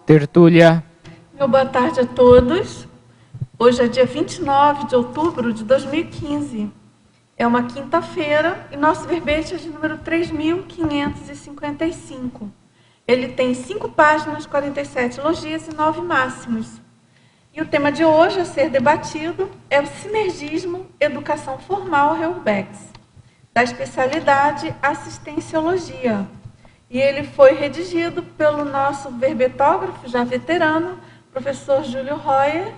Tertúlia. Meu boa tarde a todos. Hoje é dia 29 de outubro de 2015. É uma quinta-feira e nosso verbete é de número 3.555. Ele tem 5 páginas, 47 elogios e 9 máximos. E o tema de hoje a ser debatido é o sinergismo Educação Formal Reurbex, da especialidade Assistenciologia. E ele foi redigido pelo nosso verbetógrafo, já veterano, professor Júlio Royer,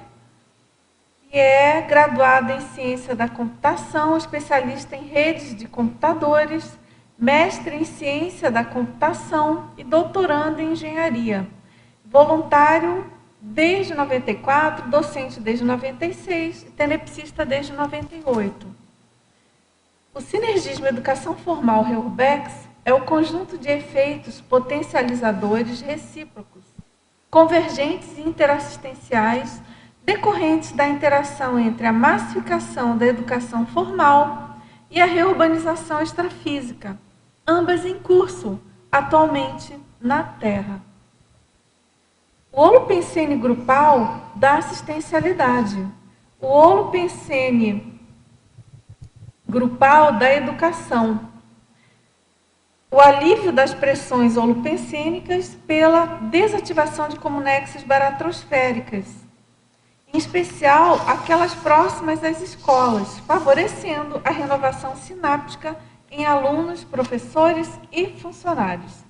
que é graduado em Ciência da Computação, especialista em redes de computadores, mestre em Ciência da Computação e doutorando em Engenharia. Voluntário desde 94, docente desde 96 e tenepsista desde 98. O sinergismo Educação Formal Reurbex é o conjunto de efeitos potencializadores recíprocos, convergentes e interassistenciais decorrentes da interação entre a massificação da educação formal e a reurbanização extrafísica, ambas em curso, atualmente, na Terra. O holopensene grupal da assistencialidade, o holopensene grupal da educação, o alívio das pressões holopensênicas pela desativação de comunexes baratrosféricas, em especial aquelas próximas às escolas, favorecendo a renovação sináptica em alunos, professores e funcionários.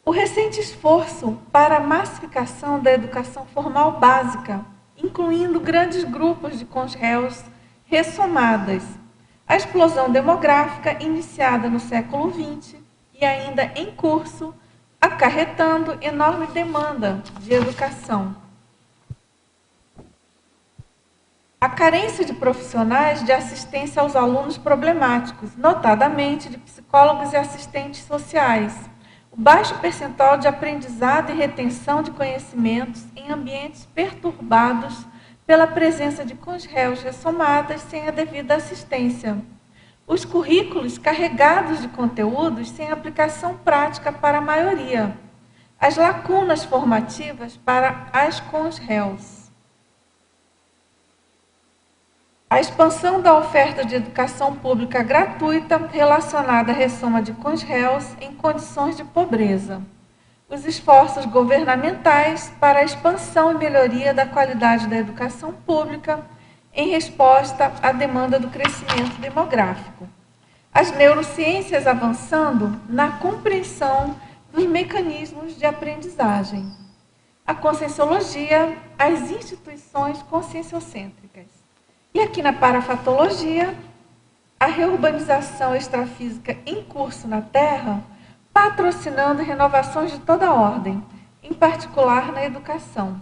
O recente esforço para a massificação da educação formal básica, incluindo grandes grupos de cons-réus ressomadas, a explosão demográfica iniciada no século XX e ainda em curso, acarretando enorme demanda de educação. A carência de profissionais de assistência aos alunos problemáticos, notadamente de psicólogos e assistentes sociais, o baixo percentual de aprendizado e retenção de conhecimentos em ambientes perturbados pela presença de cons-réus ressomadas sem a devida assistência, os currículos carregados de conteúdos sem aplicação prática para a maioria, as lacunas formativas para as cons-réus. A expansão da oferta de educação pública gratuita relacionada à ressoma de cons-réus em condições de pobreza. Os esforços governamentais para a expansão e melhoria da qualidade da educação pública em resposta à demanda do crescimento demográfico. As neurociências avançando na compreensão dos mecanismos de aprendizagem. A conscienciologia, as instituições conscienciocêntricas. E aqui na parafatologia, a reurbanização extrafísica em curso na Terra, patrocinando renovações de toda ordem, em particular na educação.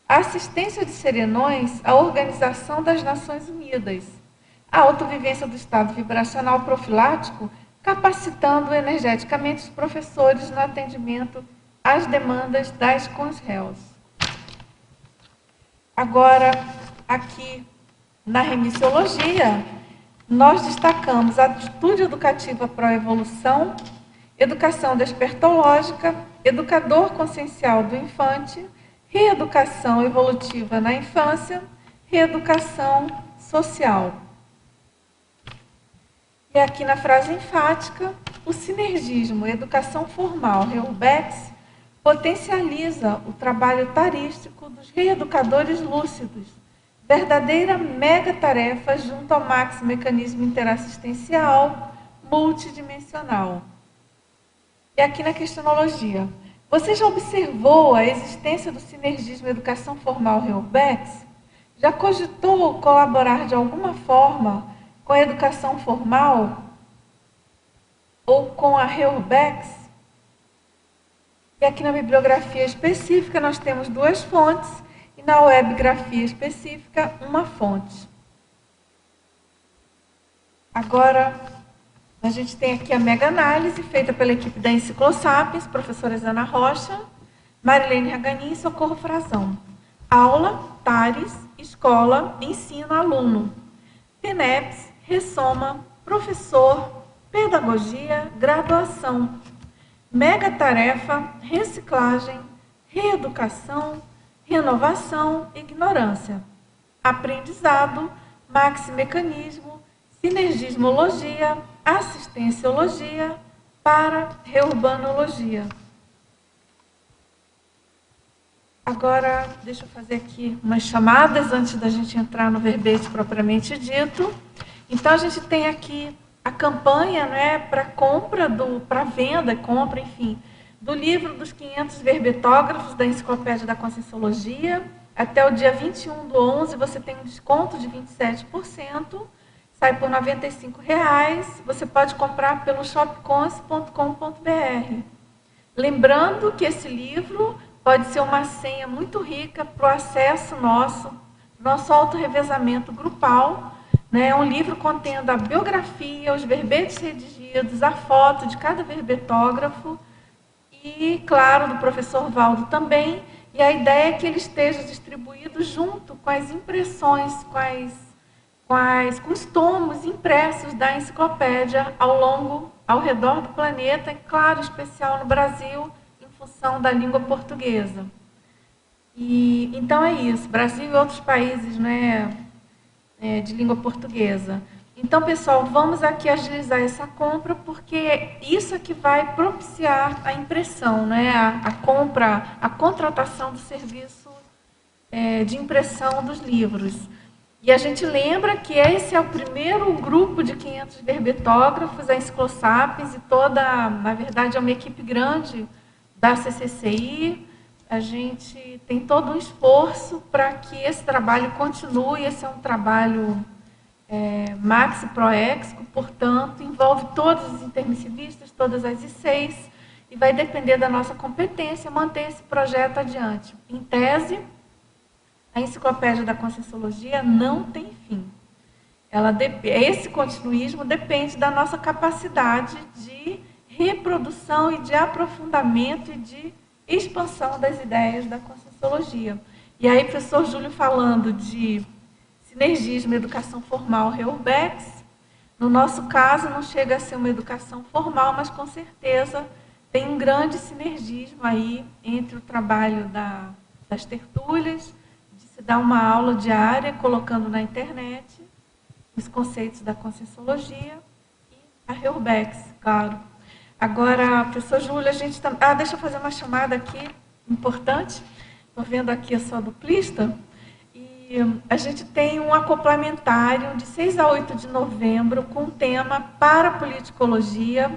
A assistência de serenões à Organização das Nações Unidas, a autovivência do estado vibracional profilático, capacitando energeticamente os professores no atendimento às demandas das cons-réus. Agora, aqui na remissiologia, nós destacamos a atitude educativa pró-evolução, educação despertológica, educador consciencial do infante, reeducação evolutiva na infância, reeducação social. E aqui na frase enfática, o sinergismo educação formal Reurbex potencializa o trabalho tarístico dos reeducadores lúcidos, verdadeira mega-tarefa junto ao maxi mecanismo interassistencial multidimensional. E aqui na questionologia, você já observou a existência do sinergismo educação formal Reurbex? Já cogitou colaborar de alguma forma com a educação formal ou com a Reurbex? E aqui na bibliografia específica nós temos 2 fontes e na webgrafia específica uma fonte. Agora, a gente tem aqui a mega-análise feita pela equipe da Enciclosapiens, professoras Ana Rocha, Marilene Raganin e Socorro Frazão. Aula, TARES, escola, ensino, aluno. TENEPS, ressoma, professor, pedagogia, graduação. Mega-tarefa, reciclagem, reeducação, renovação e ignorância, aprendizado, maximecanismo, sinergismologia, assistenciologia, para reurbanologia. Agora, deixa eu fazer aqui umas chamadas antes da gente entrar no verbete propriamente dito. Então, a gente tem aqui a campanha, né, para compra, para venda, compra, enfim, do livro dos 500 verbetógrafos da Enciclopédia da Conscienciologia. Até o dia 21/11 você tem um desconto de 27%, sai por R$ 95,00. Você pode comprar pelo shopcons.com.br. Lembrando que esse livro pode ser uma senha muito rica para o acesso nosso autorrevezamento grupal. É um livro contendo a biografia, os verbetes redigidos, a foto de cada verbetógrafo e, claro, do professor Valdo também. E a ideia é que ele esteja distribuído junto com as impressões, com os tomos impressos da enciclopédia ao redor do planeta, e, claro, em especial no Brasil, em função da língua portuguesa. E então é isso, Brasil e outros países, né, de língua portuguesa. Então, pessoal, vamos aqui agilizar essa compra, porque isso é que vai propiciar a impressão, né, a compra, a contratação do serviço de impressão dos livros. E a gente lembra que esse é o primeiro grupo de 500 verbetógrafos, a Enciclosapiens, e na verdade, é uma equipe grande da CCCI. A gente tem todo um esforço para que esse trabalho continue. Esse é um trabalho Maxi Proexco, portanto, envolve todos os intermissivistas, todas as ICs, e vai depender da nossa competência manter esse projeto adiante. Em tese, a Enciclopédia da Conscienciologia não tem fim. Esse continuismo depende da nossa capacidade de reprodução e de aprofundamento e de expansão das ideias da Conscienciologia. E aí, professor Júlio falando de sinergismo, educação formal, Reurbex, no nosso caso não chega a ser uma educação formal, mas com certeza tem um grande sinergismo aí entre o trabalho das tertúlias, de se dar uma aula diária, colocando na internet os conceitos da Conscienciologia, e a Reurbex, claro. Agora, professor Júlio, a gente também... deixa eu fazer uma chamada aqui, importante. Estou vendo aqui a sua duplista. E a gente tem um acoplamentário de 6 a 8 de novembro com o tema Parapoliticologia.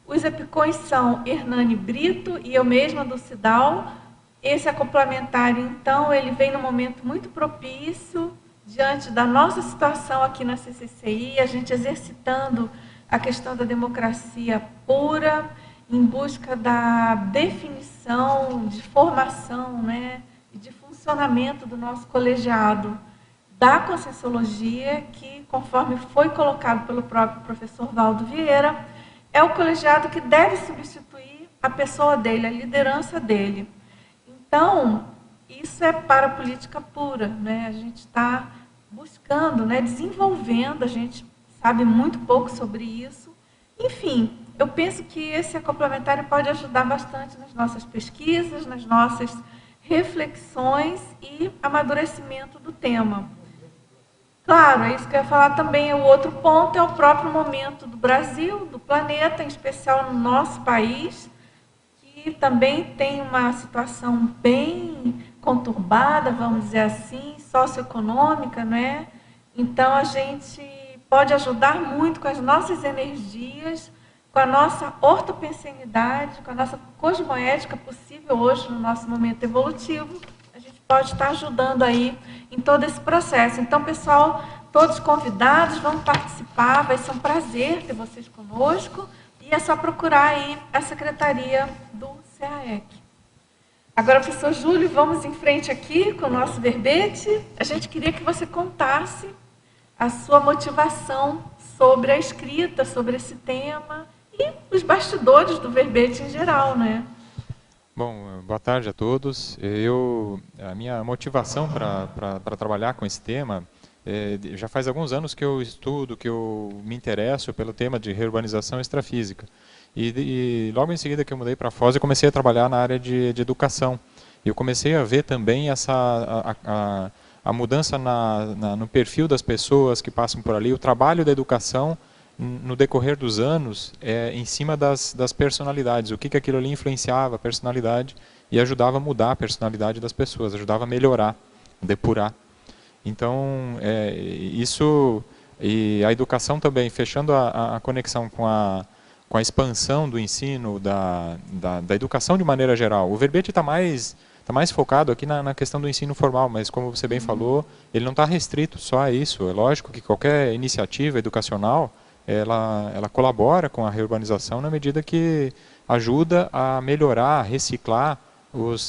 Os epicões são Hernani Brito e eu mesma do CIDAL. Esse acoplamentário, então, ele vem num momento muito propício, diante da nossa situação aqui na CCCI, a gente exercitando a questão da democracia pura, em busca da definição, de formação, né, e de funcionamento do nosso colegiado da Conscienciologia, que, conforme foi colocado pelo próprio professor Valdo Vieira, é o colegiado que deve substituir a pessoa dele, a liderança dele. Então, isso é parapolítica pura, né? A gente está buscando, né, desenvolvendo, a gente sabe muito pouco sobre isso. Enfim, eu penso que esse acoplamentário pode ajudar bastante nas nossas pesquisas, nas nossas reflexões e amadurecimento do tema. Claro, é isso que eu ia falar também. O outro ponto é o próprio momento do Brasil, do planeta, em especial no nosso país, que também tem uma situação bem conturbada, vamos dizer assim, socioeconômica, né? Então, a gente pode ajudar muito com as nossas energias, com a nossa ortopensenidade, com a nossa cosmoética possível hoje no nosso momento evolutivo. A gente pode estar ajudando aí em todo esse processo. Então, pessoal, todos convidados, vão participar, vai ser um prazer ter vocês conosco, e é só procurar aí a secretaria do CAEC. Agora, professor Júlio, vamos em frente aqui com o nosso verbete. A gente queria que você contasse a sua motivação sobre a escrita, sobre esse tema e os bastidores do verbete em geral, né? Bom, boa tarde a todos. A minha motivação para trabalhar com esse tema, já faz alguns anos que eu estudo, que eu me interesso pelo tema de reurbanização extrafísica. E logo em seguida que eu mudei para a Foz, eu comecei a trabalhar na área de educação. eu comecei a ver também a mudança no perfil das pessoas que passam por ali, o trabalho da educação no decorrer dos anos, em cima das personalidades, o que aquilo ali influenciava a personalidade e ajudava a mudar a personalidade das pessoas, ajudava a melhorar, depurar. Então, isso, e a educação também, fechando a conexão com a expansão do ensino, da educação de maneira geral. O verbete está mais focado aqui na questão do ensino formal, mas como você bem falou, ele não está restrito só a isso. É lógico que qualquer iniciativa educacional, ela colabora com a reurbanização na medida que ajuda a melhorar, a reciclar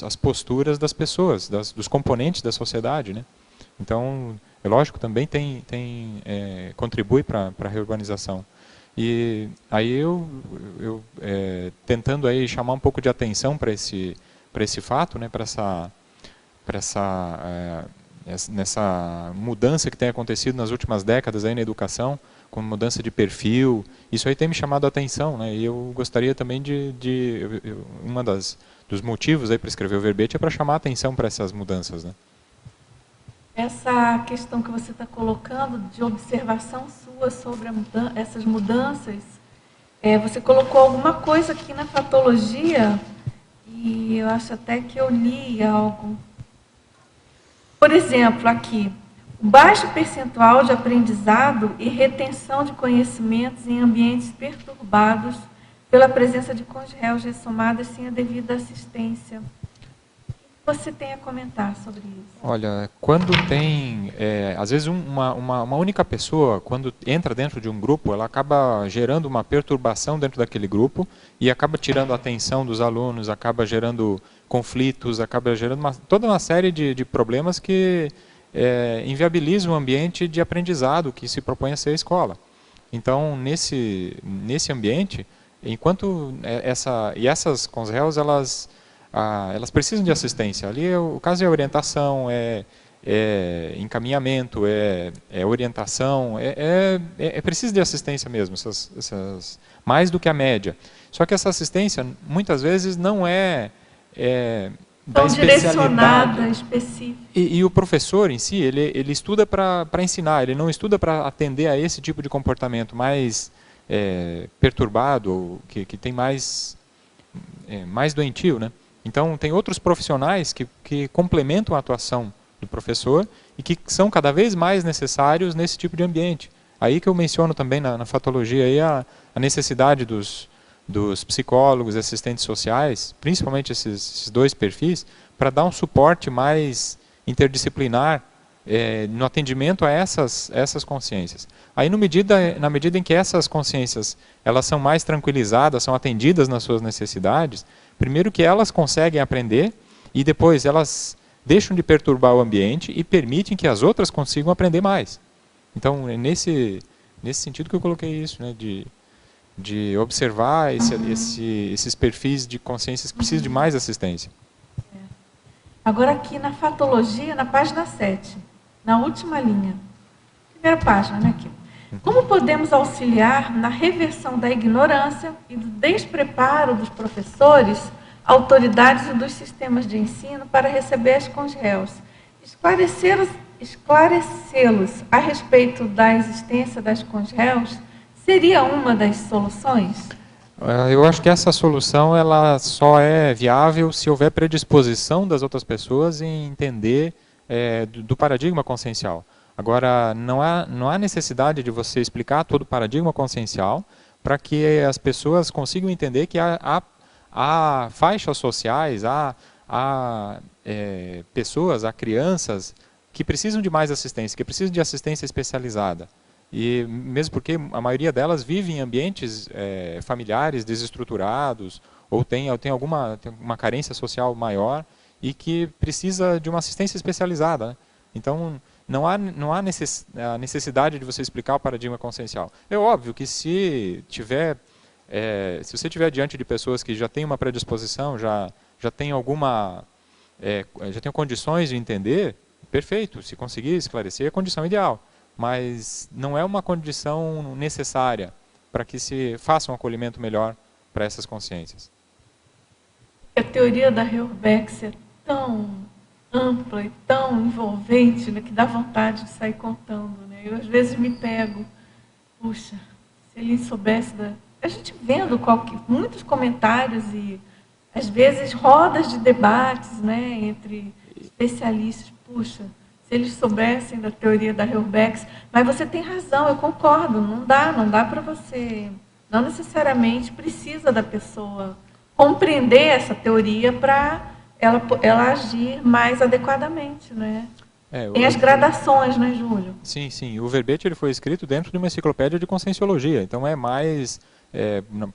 as posturas das pessoas, dos componentes da sociedade, né? Então, é lógico, também contribui para a reurbanização. E aí eu tentando aí chamar um pouco de atenção para esse fato, né, nessa mudança que tem acontecido nas últimas décadas aí na educação, com mudança de perfil, isso aí tem me chamado a atenção, né? E eu gostaria também dos motivos aí para escrever o verbete é para chamar a atenção para essas mudanças, né? Essa questão que você está colocando de observação sua sobre essas mudanças, você colocou alguma coisa aqui na fatologia e eu acho até que eu li algo. Por exemplo, aqui, o baixo percentual de aprendizado e retenção de conhecimentos em ambientes perturbados pela presença de congéneres ressomadas sem a devida assistência. O que você tem a comentar sobre isso? Olha, quando tem, às vezes uma única pessoa, quando entra dentro de um grupo, ela acaba gerando uma perturbação dentro daquele grupo e acaba tirando a atenção dos alunos, acaba gerando conflitos, acaba gerando toda uma série de problemas que inviabilizam o ambiente de aprendizado que se propõe a ser a escola. Então, nesse ambiente, enquanto essas congéneres, elas precisam de assistência. Ali o caso é orientação, encaminhamento, orientação, preciso de assistência mesmo, mais do que a média. Só que essa assistência, muitas vezes, não da direcionada, específica. E o professor em si, ele estuda para ensinar, ele não estuda para atender a esse tipo de comportamento mais perturbado, que tem mais doentio, né? Então, tem outros profissionais que complementam a atuação do professor e que são cada vez mais necessários nesse tipo de ambiente. Aí que eu menciono também na fatologia aí a necessidade dos psicólogos, assistentes sociais, principalmente esses dois perfis, para dar um suporte mais interdisciplinar no atendimento a essas consciências. Aí, na medida em que essas consciências elas são mais tranquilizadas, são atendidas nas suas necessidades, primeiro que elas conseguem aprender e depois elas deixam de perturbar o ambiente e permitem que as outras consigam aprender mais. Então, é nesse sentido que eu coloquei isso, né, de observar esses perfis de consciências que precisam de mais assistência. Agora aqui na fatologia, na página 7, na última linha, primeira página, né, aqui. Como podemos auxiliar na reversão da ignorância e do despreparo dos professores, autoridades e dos sistemas de ensino para receber as congéneres? Esclarecê-los a respeito da existência das congéneres seria uma das soluções? Eu acho que essa solução ela só é viável se houver predisposição das outras pessoas em entender do paradigma consciencial. Agora, não há necessidade de você explicar todo o paradigma consciencial para que as pessoas consigam entender que há faixas sociais, há pessoas, há crianças que precisam de mais assistência, que precisam de assistência especializada. E mesmo porque a maioria delas vive em ambientes familiares desestruturados ou tem uma carência social maior e que precisa de uma assistência especializada, né? Então, não há a necessidade de você explicar o paradigma consciencial. É óbvio que se você estiver diante de pessoas que já têm uma predisposição, já têm já têm condições de entender, perfeito, se conseguir esclarecer é a condição ideal. Mas não é uma condição necessária para que se faça um acolhimento melhor para essas consciências. A teoria da Heuerbeck é tão ampla e tão envolvente, né, que dá vontade de sair contando, né? Eu às vezes me pego, puxa, se ele soubesse da... A gente vendo muitos comentários e às vezes rodas de debates, né, entre especialistas, puxa, se eles soubessem da teoria da Heurebeck, mas você tem razão, eu concordo, não dá para você, não necessariamente precisa da pessoa compreender essa teoria para ela agir mais adequadamente, né? Tem as gradações, né, Júlio? Sim, sim. O verbete ele foi escrito dentro de uma enciclopédia de conscienciologia, então é mais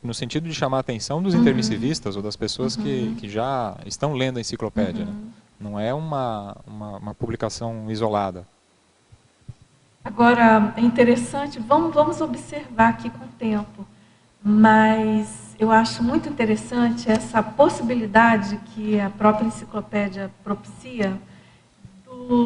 no sentido de chamar a atenção dos intermissivistas ou das pessoas que já estão lendo a enciclopédia. Né? Não é uma publicação isolada. Agora, é interessante, vamos observar aqui com o tempo, mas eu acho muito interessante essa possibilidade que a própria enciclopédia propicia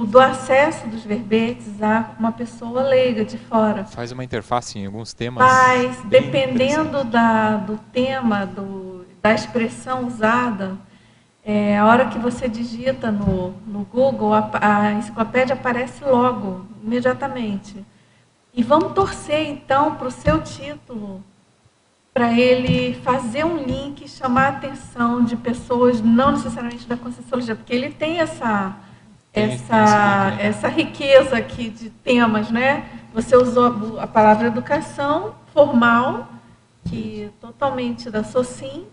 do acesso dos verbetes a uma pessoa leiga de fora. Faz uma interface em alguns temas. Mas, dependendo do tema, da expressão usada, a hora que você digita no Google, a enciclopédia aparece logo, imediatamente. E vamos torcer, então, para o seu título, para ele fazer um link e chamar a atenção de pessoas não necessariamente da Conscienciologia, porque ele tem essa riqueza aqui de temas, né? Você usou a palavra educação formal, que totalmente da Socin.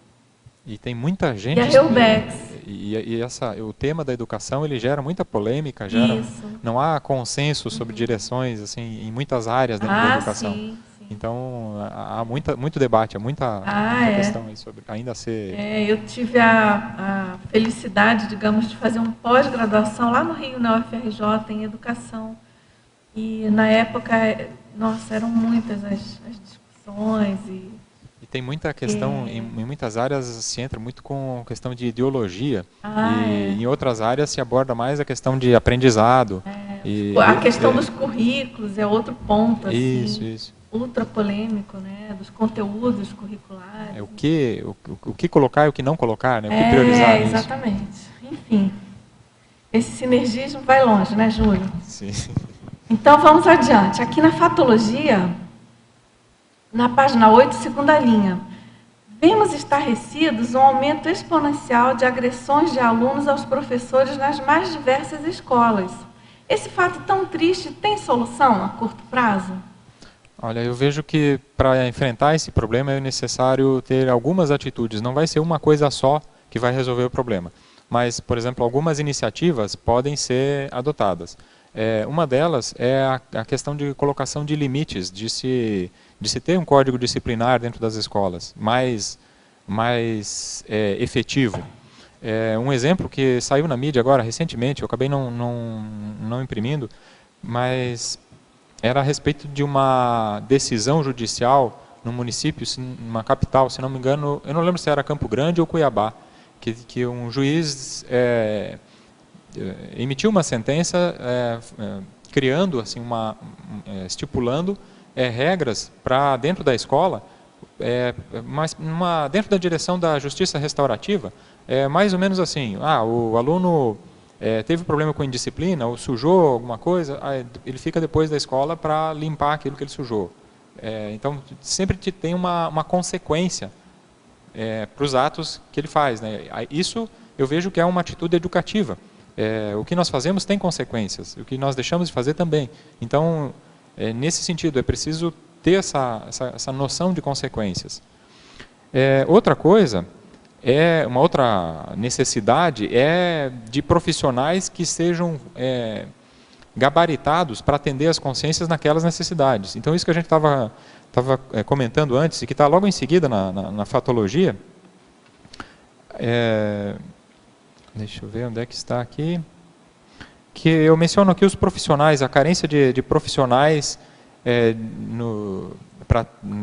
E tem muita gente... E a Heurebeck. O tema da educação, ele gera muita polêmica, não há consenso sobre direções assim, em muitas áreas dentro da educação. Sim. Então, há muito debate, há muita questão aí sobre ainda ser... eu tive a felicidade, digamos, de fazer um pós-graduação lá no Rio, na UFRJ, em educação. E, na época, nossa, eram muitas as discussões e tem muita questão, em muitas áreas se entra muito com questão de ideologia, em outras áreas se aborda mais a questão de aprendizado. A questão dos currículos é outro ponto, assim, isso. ultra polêmico, né, dos conteúdos curriculares. O que colocar e o que não colocar, né, o que priorizar. Exatamente. Enfim, esse sinergismo vai longe, né, Júlio? Sim. Então, vamos adiante. Aqui na Fatologia... Na página 8, segunda linha, vemos estarrecidos um aumento exponencial de agressões de alunos aos professores nas mais diversas escolas. Esse fato tão triste tem solução a curto prazo? Olha, eu vejo que para enfrentar esse problema é necessário ter algumas atitudes. Não vai ser uma coisa só que vai resolver o problema. Mas, por exemplo, algumas iniciativas podem ser adotadas. Uma delas é a questão de colocação de limites, de se ter um código disciplinar dentro das escolas, mais efetivo. Um exemplo que saiu na mídia agora, recentemente, eu acabei não imprimindo, mas era a respeito de uma decisão judicial no município, numa capital, se não me engano, eu não lembro se era Campo Grande ou Cuiabá, que um juiz emitiu uma sentença criando, assim, estipulando regras para dentro da escola, mas dentro da direção da justiça restaurativa, mais ou menos assim, o aluno teve problema com indisciplina, ou sujou alguma coisa, ele fica depois da escola para limpar aquilo que ele sujou. Então, sempre tem uma consequência para os atos que ele faz. Né? Isso eu vejo que é uma atitude educativa. O que nós fazemos tem consequências, o que nós deixamos de fazer também. Então, nesse sentido, é preciso ter essa noção de consequências. Outra coisa, uma outra necessidade é de profissionais que sejam gabaritados para atender as consciências naquelas necessidades. Então, isso que a gente estava comentando antes, e que está logo em seguida na fatologia, deixa eu ver onde é que está aqui, que eu menciono aqui os profissionais, a carência de profissionais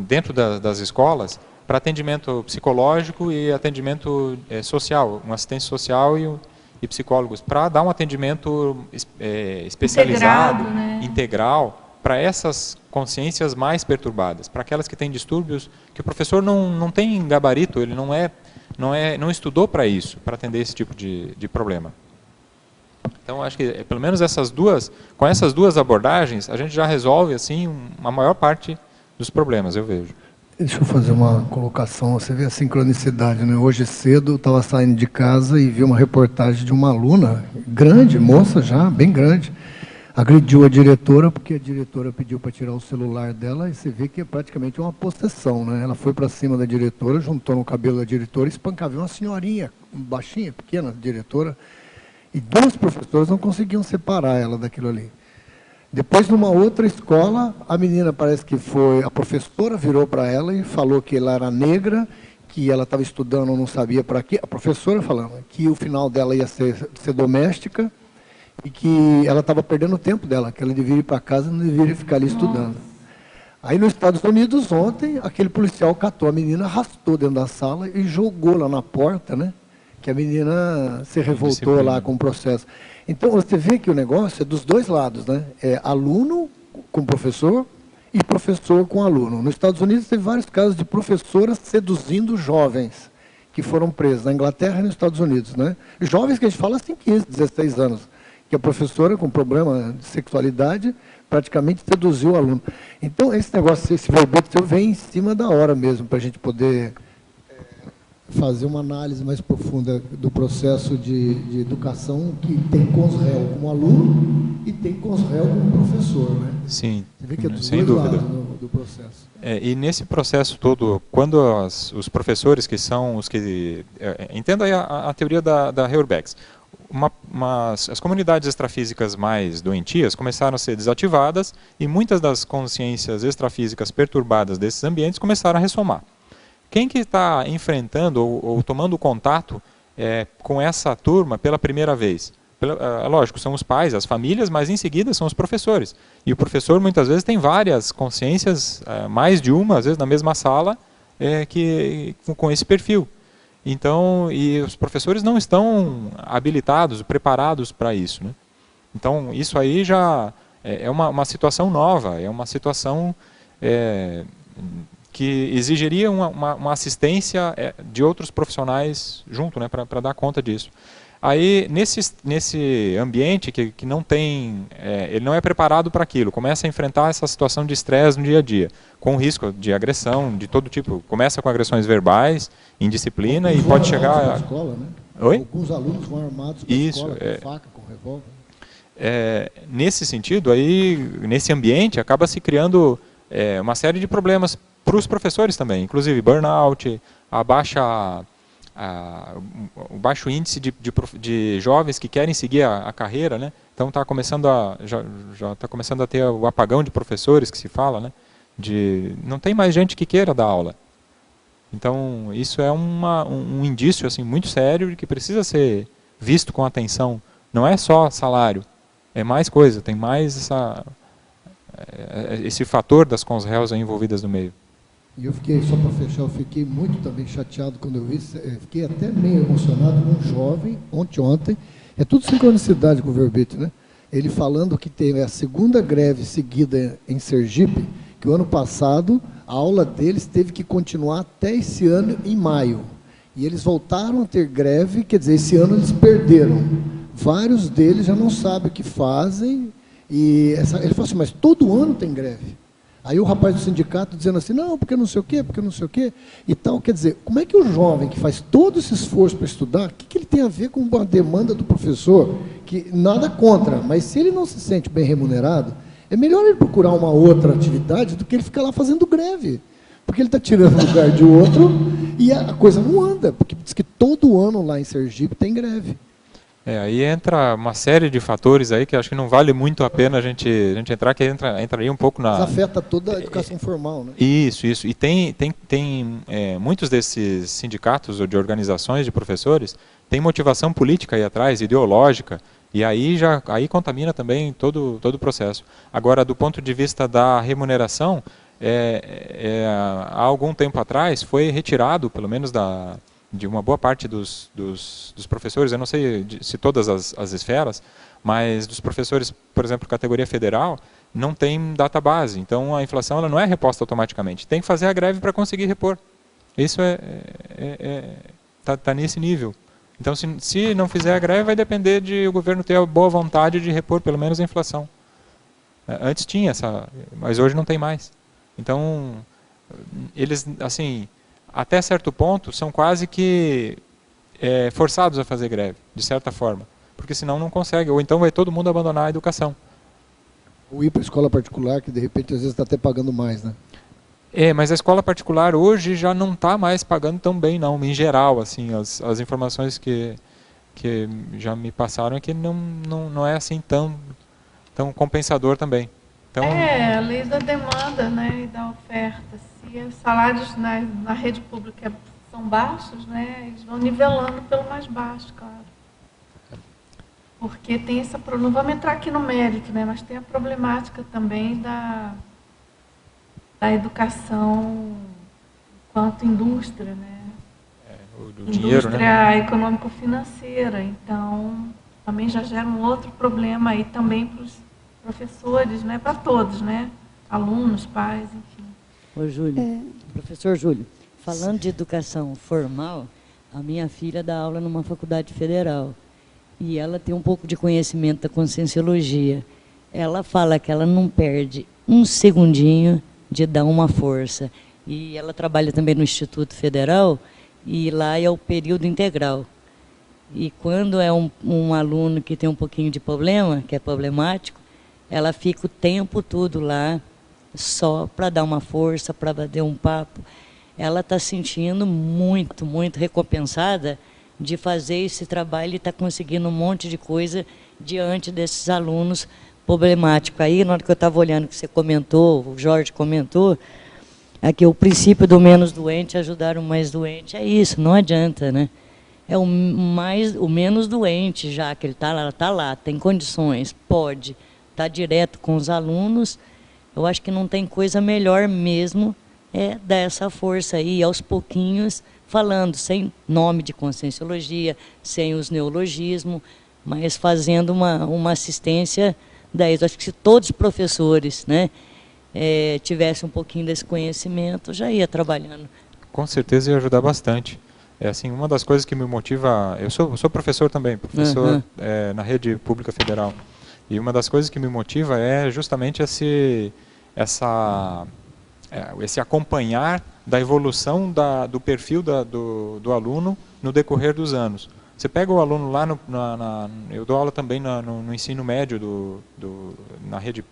dentro das escolas, para atendimento psicológico e atendimento social, um assistente social e psicólogos, para dar um atendimento especializado, integral, para essas consciências mais perturbadas, para aquelas que têm distúrbios, que o professor não tem gabarito, ele não estudou para isso, para atender esse tipo de problema. Então, acho que pelo menos com essas duas abordagens, a gente já resolve assim a maior parte dos problemas, eu vejo. Deixa eu fazer uma colocação. Você vê a sincronicidade, né? Hoje cedo eu estava saindo de casa e vi uma reportagem de uma aluna, grande, moça já, bem grande, agrediu a diretora porque a diretora pediu para tirar o celular dela e você vê que é praticamente uma possessão, né? Ela foi para cima da diretora, juntou no cabelo da diretora e espancava uma senhorinha, baixinha, pequena, diretora, e duas professoras não conseguiam separar ela daquilo ali. Depois, numa outra escola, a menina parece que a professora virou para ela e falou que ela era negra, que ela estava estudando, não sabia para quê. A professora falando que o final dela ia ser doméstica e que ela estava perdendo o tempo dela, que ela deveria ir para casa e não deveria ficar ali estudando. Aí, nos Estados Unidos, ontem, aquele policial catou a menina, arrastou dentro da sala e jogou lá na porta, né? Que a menina se revoltou lá com o processo. Então, você vê que o negócio é dos dois lados, né? É aluno com professor e professor com aluno. Nos Estados Unidos, teve vários casos de professoras seduzindo jovens que foram presos, na Inglaterra e nos Estados Unidos, né? Jovens que a gente fala assim, 15, 16 anos, que a professora com problema de sexualidade praticamente seduziu o aluno. Então, esse negócio, esse verbete seu vem em cima da hora mesmo, para a gente poder fazer uma análise mais profunda do processo de educação que tem CONSREL como aluno e tem CONSREL como professor, né? Sim, você vê que é dos sem dois dúvida. lados do processo. E nesse processo todo, quando os professores que são os que... entenda aí a teoria da Heuerbeck. As comunidades extrafísicas mais doentias começaram a ser desativadas e muitas das consciências extrafísicas perturbadas desses ambientes começaram a ressomar. Quem que está enfrentando ou tomando contato com essa turma pela primeira vez? Lógico, são os pais, as famílias, mas em seguida são os professores. E o professor muitas vezes tem várias consciências, mais de uma, às vezes na mesma sala, com esse perfil. Então, e os professores não estão habilitados, preparados para isso, né? Então, isso aí já é uma situação nova, é uma situação que exigiria uma assistência de outros profissionais junto, né, para dar conta disso. Aí, nesse ambiente que não tem, ele não é preparado para aquilo, começa a enfrentar essa situação de estresse no dia a dia, com risco de agressão, de todo tipo. Começa com agressões verbais, indisciplina, e pode chegar... Na escola, né? Oi? Alguns alunos vão armados para a escola, com faca, com revólver. Nesse sentido, aí, nesse ambiente, acaba se criando uma série de problemas para os professores também, inclusive burnout, o baixo índice de jovens que querem seguir a carreira, né? Então já está começando a ter o apagão de professores que se fala, né? Não tem mais gente que queira dar aula. Então isso é um indício assim muito sério de que precisa ser visto com atenção. Não é só salário, é mais coisa, tem mais esse fator das CONSRELs envolvidas no meio. E eu fiquei, só para fechar, eu fiquei muito também chateado quando eu vi, fiquei até meio emocionado com um jovem, ontem, é tudo sincronicidade com o verbete, né? Ele falando que teve a segunda greve seguida em Sergipe, que o ano passado a aula deles teve que continuar até esse ano, em maio. E eles voltaram a ter greve, quer dizer, esse ano eles perderam. Vários deles já não sabem o que fazem, e ele falou assim, mas todo ano tem greve. Aí o rapaz do sindicato dizendo assim, não, porque não sei o quê, porque não sei o quê, e tal. Quer dizer, como é que o jovem que faz todo esse esforço para estudar, o que ele tem a ver com a demanda do professor, que nada contra, mas se ele não se sente bem remunerado, é melhor ele procurar uma outra atividade do que ele ficar lá fazendo greve. Porque ele está tirando o lugar de outro e a coisa não anda, porque diz que todo ano lá em Sergipe tem greve. Aí entra uma série de fatores aí que acho que não vale muito a pena a gente entrar, que entraria um pouco na... Isso afeta toda a educação formal, né? Isso. E tem muitos desses sindicatos ou de organizações de professores têm motivação política aí atrás, ideológica, e aí contamina também todo o processo. Agora, do ponto de vista da remuneração, há algum tempo atrás foi retirado, pelo menos de uma boa parte dos professores, eu não sei se todas as esferas, mas dos professores, por exemplo, categoria federal, não tem database. Então, a inflação ela não é reposta automaticamente. Tem que fazer a greve para conseguir repor. Isso tá nesse nível Então, se não fizer a greve, vai depender de o governo ter a boa vontade de repor pelo menos a inflação. Antes tinha essa, mas hoje não tem mais. Então, eles, assim, até certo ponto, são quase que forçados a fazer greve, de certa forma. Porque senão não consegue, ou então vai todo mundo abandonar a educação. Ou ir para a escola particular, que de repente às vezes está até pagando mais, né? Mas a escola particular hoje já não está mais pagando tão bem, não. Em geral, assim, as informações que já me passaram é que não é assim tão compensador também. Então, a lei da demanda, né, e da oferta. Se os salários na rede pública são baixos, né, eles vão nivelando pelo mais baixo, claro. Porque tem essa... Não vamos entrar aqui no mérito, né, mas tem a problemática também da educação enquanto indústria, né? O dinheiro, indústria né? econômico-financeira. Então, também já gera um outro problema aí também para os professores, né? Para todos, né? Alunos, pais, enfim. Ô, Júlio, professor Júlio, falando de educação formal, a minha filha dá aula numa faculdade federal e ela tem um pouco de conhecimento da conscienciologia. Ela fala que ela não perde um segundinho de dar uma força. E ela trabalha também no Instituto Federal, e lá é o período integral. E quando é um aluno que tem um pouquinho de problema, que é problemático, ela fica o tempo todo lá, só para dar uma força, para bater um papo. Ela está sentindo muito, muito recompensada de fazer esse trabalho e está conseguindo um monte de coisa diante desses alunos problemático. Aí, na hora que eu estava olhando que você comentou, o Jorge comentou, aqui o princípio do menos doente ajudar o mais doente. É isso, não adianta, né? É o menos doente, já que ele está lá, tem condições, pode estar direto com os alunos. Eu acho que não tem coisa melhor mesmo dar essa força aí, aos pouquinhos, falando, sem nome de conscienciologia, sem os neologismos, mas fazendo uma assistência. Daí, eu acho que se todos os professores, né, tivessem um pouquinho desse conhecimento, já ia trabalhando. Com certeza ia ajudar bastante. Assim, uma das coisas que me motiva... Eu sou professor também, professor na rede pública federal. E uma das coisas que me motiva é justamente esse acompanhar da evolução do perfil do aluno no decorrer dos anos. Você pega o aluno lá, eu dou aula também no ensino médio na rede...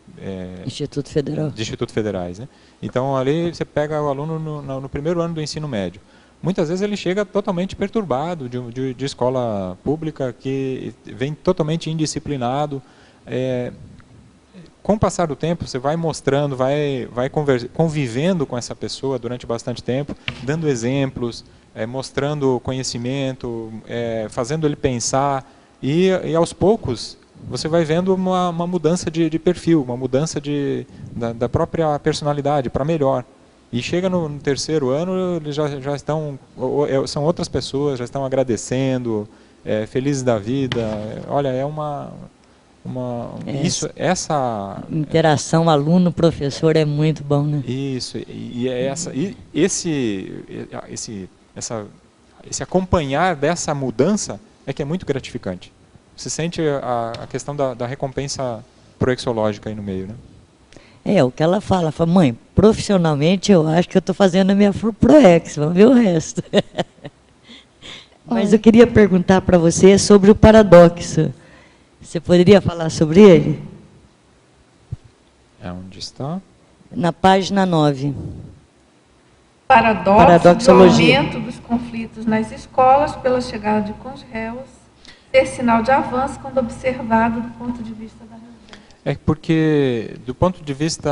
Instituto Federal. De Instituto Federais, né? Então, ali você pega o aluno no primeiro ano do ensino médio. Muitas vezes ele chega totalmente perturbado de escola pública, que vem totalmente indisciplinado. Com o passar do tempo, você vai mostrando, vai convivendo com essa pessoa durante bastante tempo, dando exemplos, mostrando conhecimento, fazendo ele pensar, e aos poucos você vai vendo uma mudança de perfil, uma mudança da própria personalidade para melhor. E chega no terceiro ano, eles já estão, são outras pessoas, já estão agradecendo, felizes da vida. Olha, essa interação aluno-professor é muito bom, né? Isso, esse acompanhar dessa mudança é que é muito gratificante. Você sente a questão da recompensa proexológica aí no meio, né? O que ela fala, mãe, profissionalmente eu acho que eu estou fazendo a minha Proex, vamos ver o resto. Mas eu queria perguntar para você sobre o paradoxo. Você poderia falar sobre ele? Onde está? Na página 9. Paradoxo do aumento dos conflitos nas escolas pela chegada de conréus ser sinal de avanço quando observado do ponto de vista da religião. Porque, do ponto de vista,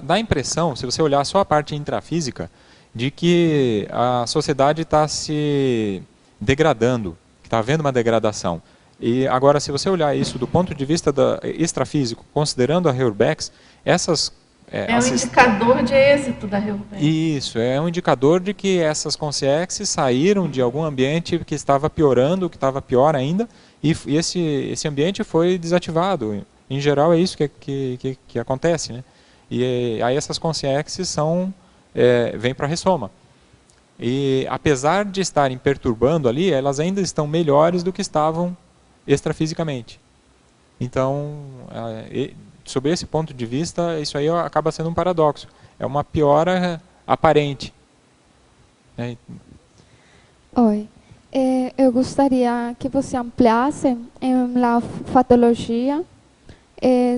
dá a impressão, se você olhar só a parte intrafísica, de que a sociedade está se degradando, que está havendo uma degradação. E agora, se você olhar isso do ponto de vista extrafísico, considerando a Reurbex, essas... um indicador de êxito da Reurbex. Isso, é um indicador de que essas consciências saíram de algum ambiente que estava piorando, que estava pior ainda, e esse ambiente foi desativado. Em geral, é isso que acontece, né? E aí essas consciências vêm para a ressoma. E apesar de estarem perturbando ali, elas ainda estão melhores do que estavam extrafisicamente. Então, sob esse ponto de vista, isso aí acaba sendo um paradoxo. É uma piora aparente. Oi. Eu gostaria que você ampliasse em a fatologia,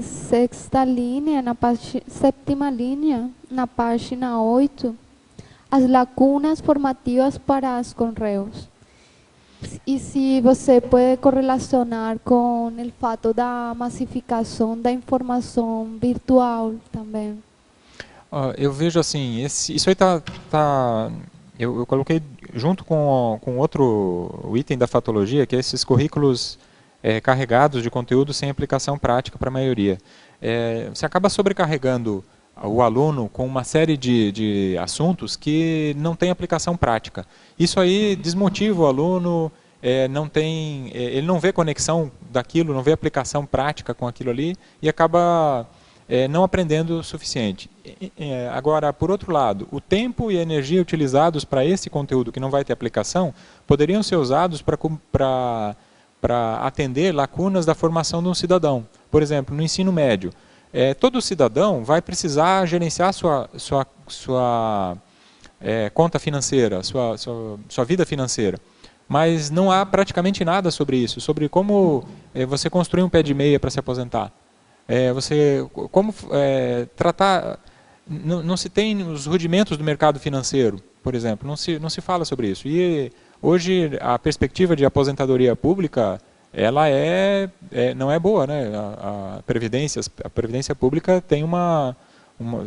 sétima linha, na página 8, as lacunas formativas para os conreos. E se você pode correlacionar com o fato da massificação da informação virtual também. Eu vejo assim, isso aí eu coloquei junto com outro item da fatologia, que é esses currículos carregados de conteúdo sem aplicação prática para a maioria. Você acaba sobrecarregando o aluno com uma série de assuntos que não tem aplicação prática. Isso aí desmotiva o aluno, ele não vê conexão daquilo, não vê aplicação prática com aquilo ali e acaba não aprendendo o suficiente. Agora, por outro lado, o tempo e a energia utilizados para esse conteúdo que não vai ter aplicação poderiam ser usados para atender lacunas da formação de um cidadão. Por exemplo, no ensino médio, todo cidadão vai precisar gerenciar sua conta financeira, sua vida financeira. Mas não há praticamente nada sobre isso, sobre como você construir um pé de meia para se aposentar. Como tratar, não se tem os rudimentos do mercado financeiro, por exemplo, não se fala sobre isso. E hoje a perspectiva de aposentadoria pública, ela não é boa, né? A previdência pública tem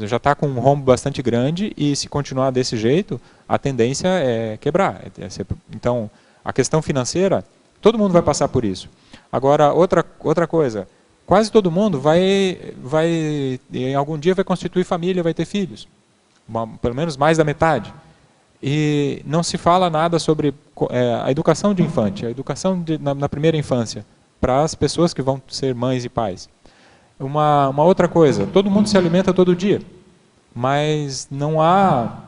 já está com um rombo bastante grande e se continuar desse jeito, a tendência é quebrar. Então, a questão financeira, todo mundo vai passar por isso. Agora, outra coisa, quase todo mundo em algum dia vai constituir família, vai ter filhos. Pelo menos mais da metade. E não se fala nada sobre a educação de infante, a educação na primeira infância, para as pessoas que vão ser mães e pais. Uma outra coisa, todo mundo se alimenta todo dia, mas não há,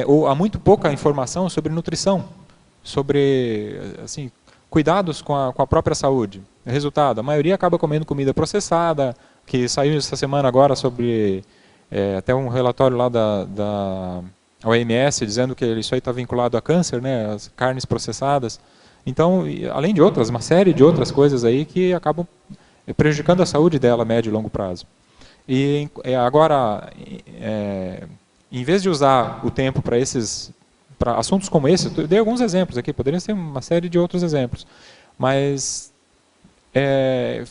ou há muito pouca informação sobre nutrição, sobre assim, cuidados com a própria saúde. Resultado, a maioria acaba comendo comida processada, que saiu essa semana agora sobre até um relatório lá da OMS dizendo que isso aí está vinculado a câncer, né, as carnes processadas. Então, além de outras, uma série de outras coisas aí que acabam prejudicando a saúde dela a médio e longo prazo. E agora, em vez de usar o tempo para assuntos como esse, eu dei alguns exemplos aqui, poderiam ser uma série de outros exemplos, mas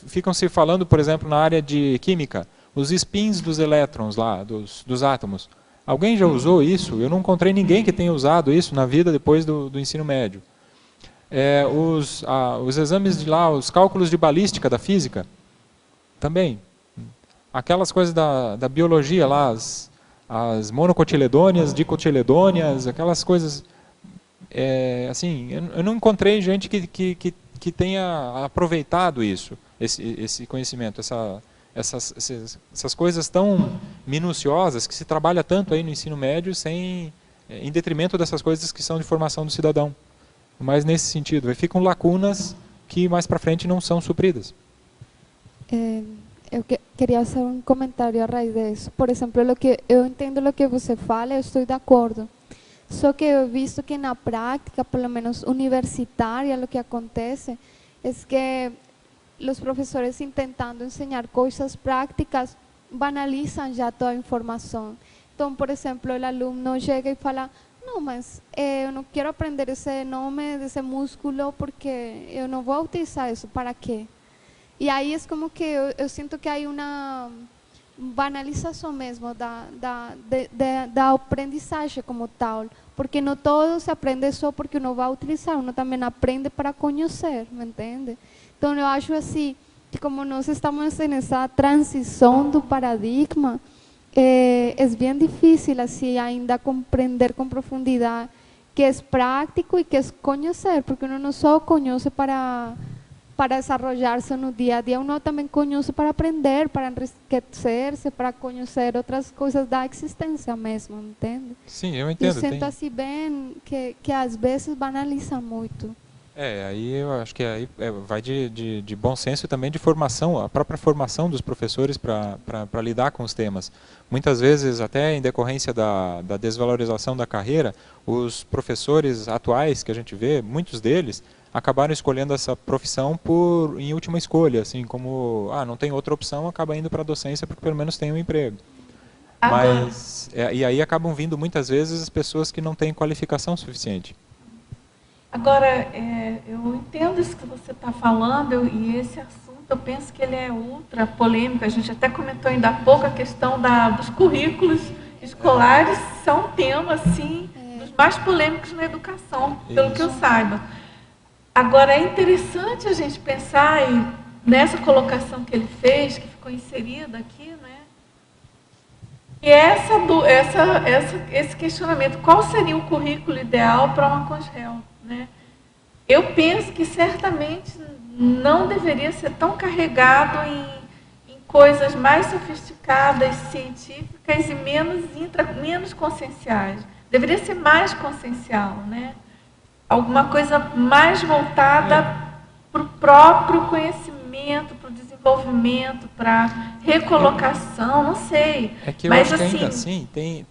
ficam se falando, por exemplo, na área de química, os spins dos elétrons lá, dos átomos. Alguém já usou isso? Eu não encontrei ninguém que tenha usado isso na vida depois do ensino médio. Os exames de lá, os cálculos de balística da física, também. Aquelas coisas da biologia lá, as monocotiledôneas, dicotiledôneas, aquelas coisas, assim, eu não encontrei gente que tenha aproveitado isso, esse conhecimento, essas coisas tão minuciosas que se trabalha tanto aí no ensino médio em detrimento dessas coisas que são de formação do cidadão. Mas nesse sentido, ficam lacunas que mais para frente não são supridas. Eu queria fazer um comentário a raiz disso. Por exemplo, eu entendo o que você fala, eu estou de acordo. Só que eu he visto que na prática, pelo menos universitária, o que acontece é que os professores tentando ensinar coisas práticas banalizam já toda a informação. Então, por exemplo, o aluno chega e fala: não, mas eu não quero aprender esse nome desse músculo porque eu não vou utilizar isso, para quê? E aí é como que eu sinto que há uma banalização mesmo da aprendizagem como tal, porque não todo se aprende só porque uno vai utilizar, uno também aprende para conhecer, me entende? Então eu acho assim, que como nós estamos nessa transição do paradigma, é bem difícil assim ainda compreender com profundidade que é prático e que é conhecer, porque uno não só conhece para para desarrollarse no dia a dia, uno também conhece para aprender, para enriquecer-se, para conhecer outras coisas da existência mesmo, entende? Sim, eu entendo. Eu sinto assim bem que às vezes banaliza muito. Aí eu acho que aí vai de bom senso e também de formação, a própria formação dos professores para lidar com os temas. Muitas vezes, até em decorrência da desvalorização da carreira, os professores atuais que a gente vê, muitos deles, acabaram escolhendo essa profissão em última escolha, assim, como, não tem outra opção, acaba indo para a docência porque pelo menos tem um emprego. Mas, e aí acabam vindo muitas vezes as pessoas que não têm qualificação suficiente. Agora, eu entendo isso que você está falando, e esse assunto, eu penso que ele é ultra polêmico. A gente até comentou ainda há pouco a questão dos currículos escolares, são um tema, assim, dos mais polêmicos na educação, pelo que eu saiba. Agora, é interessante a gente pensar nessa colocação que ele fez, que ficou inserida aqui, né? E esse questionamento, qual seria o currículo ideal para uma CONGEL? Né? Eu penso que certamente não deveria ser tão carregado em coisas mais sofisticadas, científicas e menos conscienciais. Deveria ser mais consciencial, né? Alguma coisa mais voltada para o próprio conhecimento, para o desenvolvimento, para recolocação, não sei. É que eu acho que ainda assim tem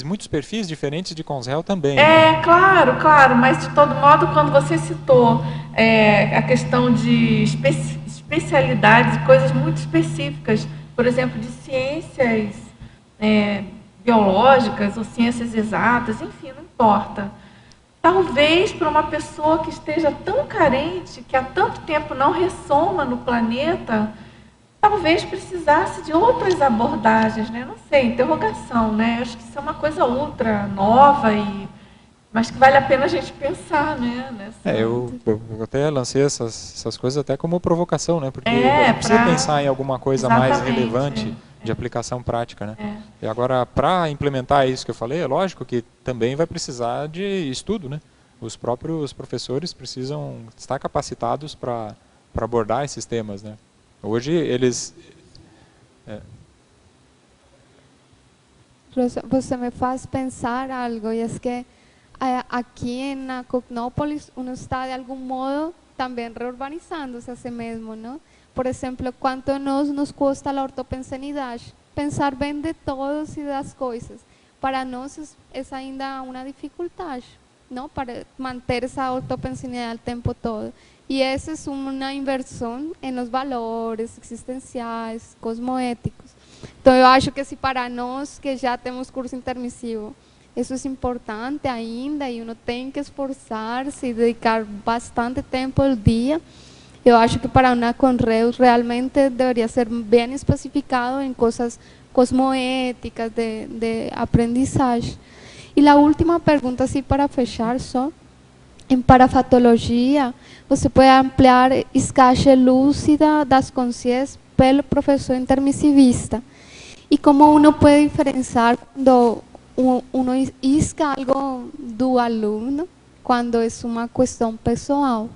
muitos perfis diferentes de CONGEL também. Claro, mas de todo modo, quando você citou a questão de especialidades, coisas muito específicas, por exemplo, de ciências biológicas ou ciências exatas, enfim, não importa. Talvez para uma pessoa que esteja tão carente, que há tanto tempo não ressoma no planeta, talvez precisasse de outras abordagens, né? Não sei, interrogação, né? Eu acho que isso é uma coisa ultra nova, mas que vale a pena a gente pensar, né? Eu até lancei essas coisas até como provocação, né? Porque precisa pensar em alguma coisa mais relevante de aplicação prática, né? E agora, para implementar isso que eu falei, é lógico que também vai precisar de estudo, né? Os próprios professores precisam estar capacitados para abordar esses temas, né? Hoje eles... Você me faz pensar algo, e é que aqui na Cognópolis uno está de algum modo também reurbanizando-se a si mesmo, não? Por exemplo, quanto nos custa a ortopensenidade? Pensar bem de todos e das coisas. Para nós é ainda uma dificuldade, não? Para manter essa ortopensenidade o tempo todo. E essa é uma inversão nos valores existenciais, cosmoéticos. Então, eu acho que se para nós que já temos curso intermissivo, isso é importante ainda e uno tem que esforçar-se e dedicar bastante tempo ao dia. Eu acho que para uma CONREUS realmente deveria ser bem especificado em coisas cosmoéticas, de aprendizagem. E a última pergunta, assim, para fechar só, em parafatologia, você pode ampliar a escala lúcida das consciências pelo professor intermissivista. E como uno pode diferenciar quando uno isca algo do aluno, quando é uma questão pessoal,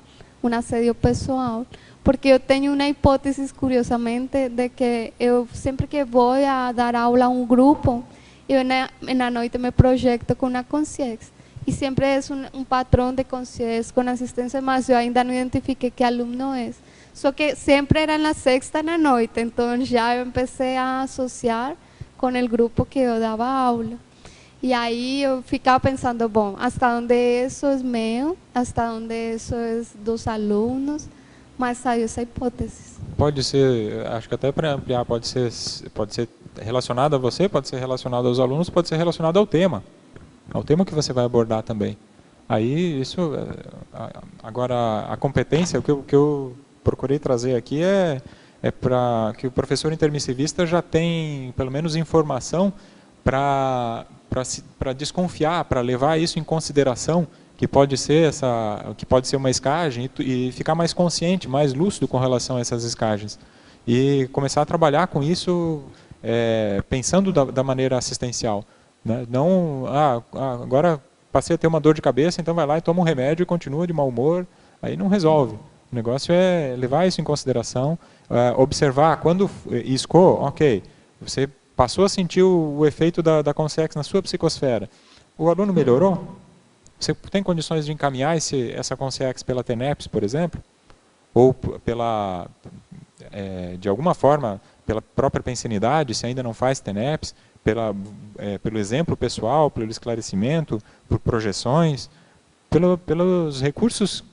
um assédio pessoal, porque eu tenho uma hipótese, curiosamente, de que eu sempre que vou a dar aula a um grupo, eu na noite me projeto com uma consciência, e sempre é um patrão de consciência com assistência, mas eu ainda não identifiquei que aluno é. Só que sempre era na sexta na noite, então já eu comecei a associar com o grupo que eu dava aula. E aí eu ficava pensando, bom, hasta onde isso é meu, hasta onde isso é dos alunos, mas saiu essa hipótese. Pode ser, acho que até para ampliar, pode ser relacionado a você, pode ser relacionado aos alunos, pode ser relacionado ao tema que você vai abordar também. Aí isso, agora a competência, o que eu procurei trazer aqui é para que o professor intermissivista já tem pelo menos informação para desconfiar, para levar isso em consideração, que pode ser uma escagem, e ficar mais consciente, mais lúcido com relação a essas escagens. E começar a trabalhar com isso pensando da maneira assistencial. Né? Não, agora passei a ter uma dor de cabeça, então vai lá e toma um remédio e continua de mau humor, aí não resolve. O negócio é levar isso em consideração, observar quando iscou, ok, você passou a sentir o efeito da Consex na sua psicosfera. O aluno melhorou? Você tem condições de encaminhar essa Consex pela TENEPS, por exemplo? Ou de alguma forma, pela própria pensinidade, se ainda não faz TENEPS, pelo exemplo pessoal, pelo esclarecimento, por projeções, pelos recursos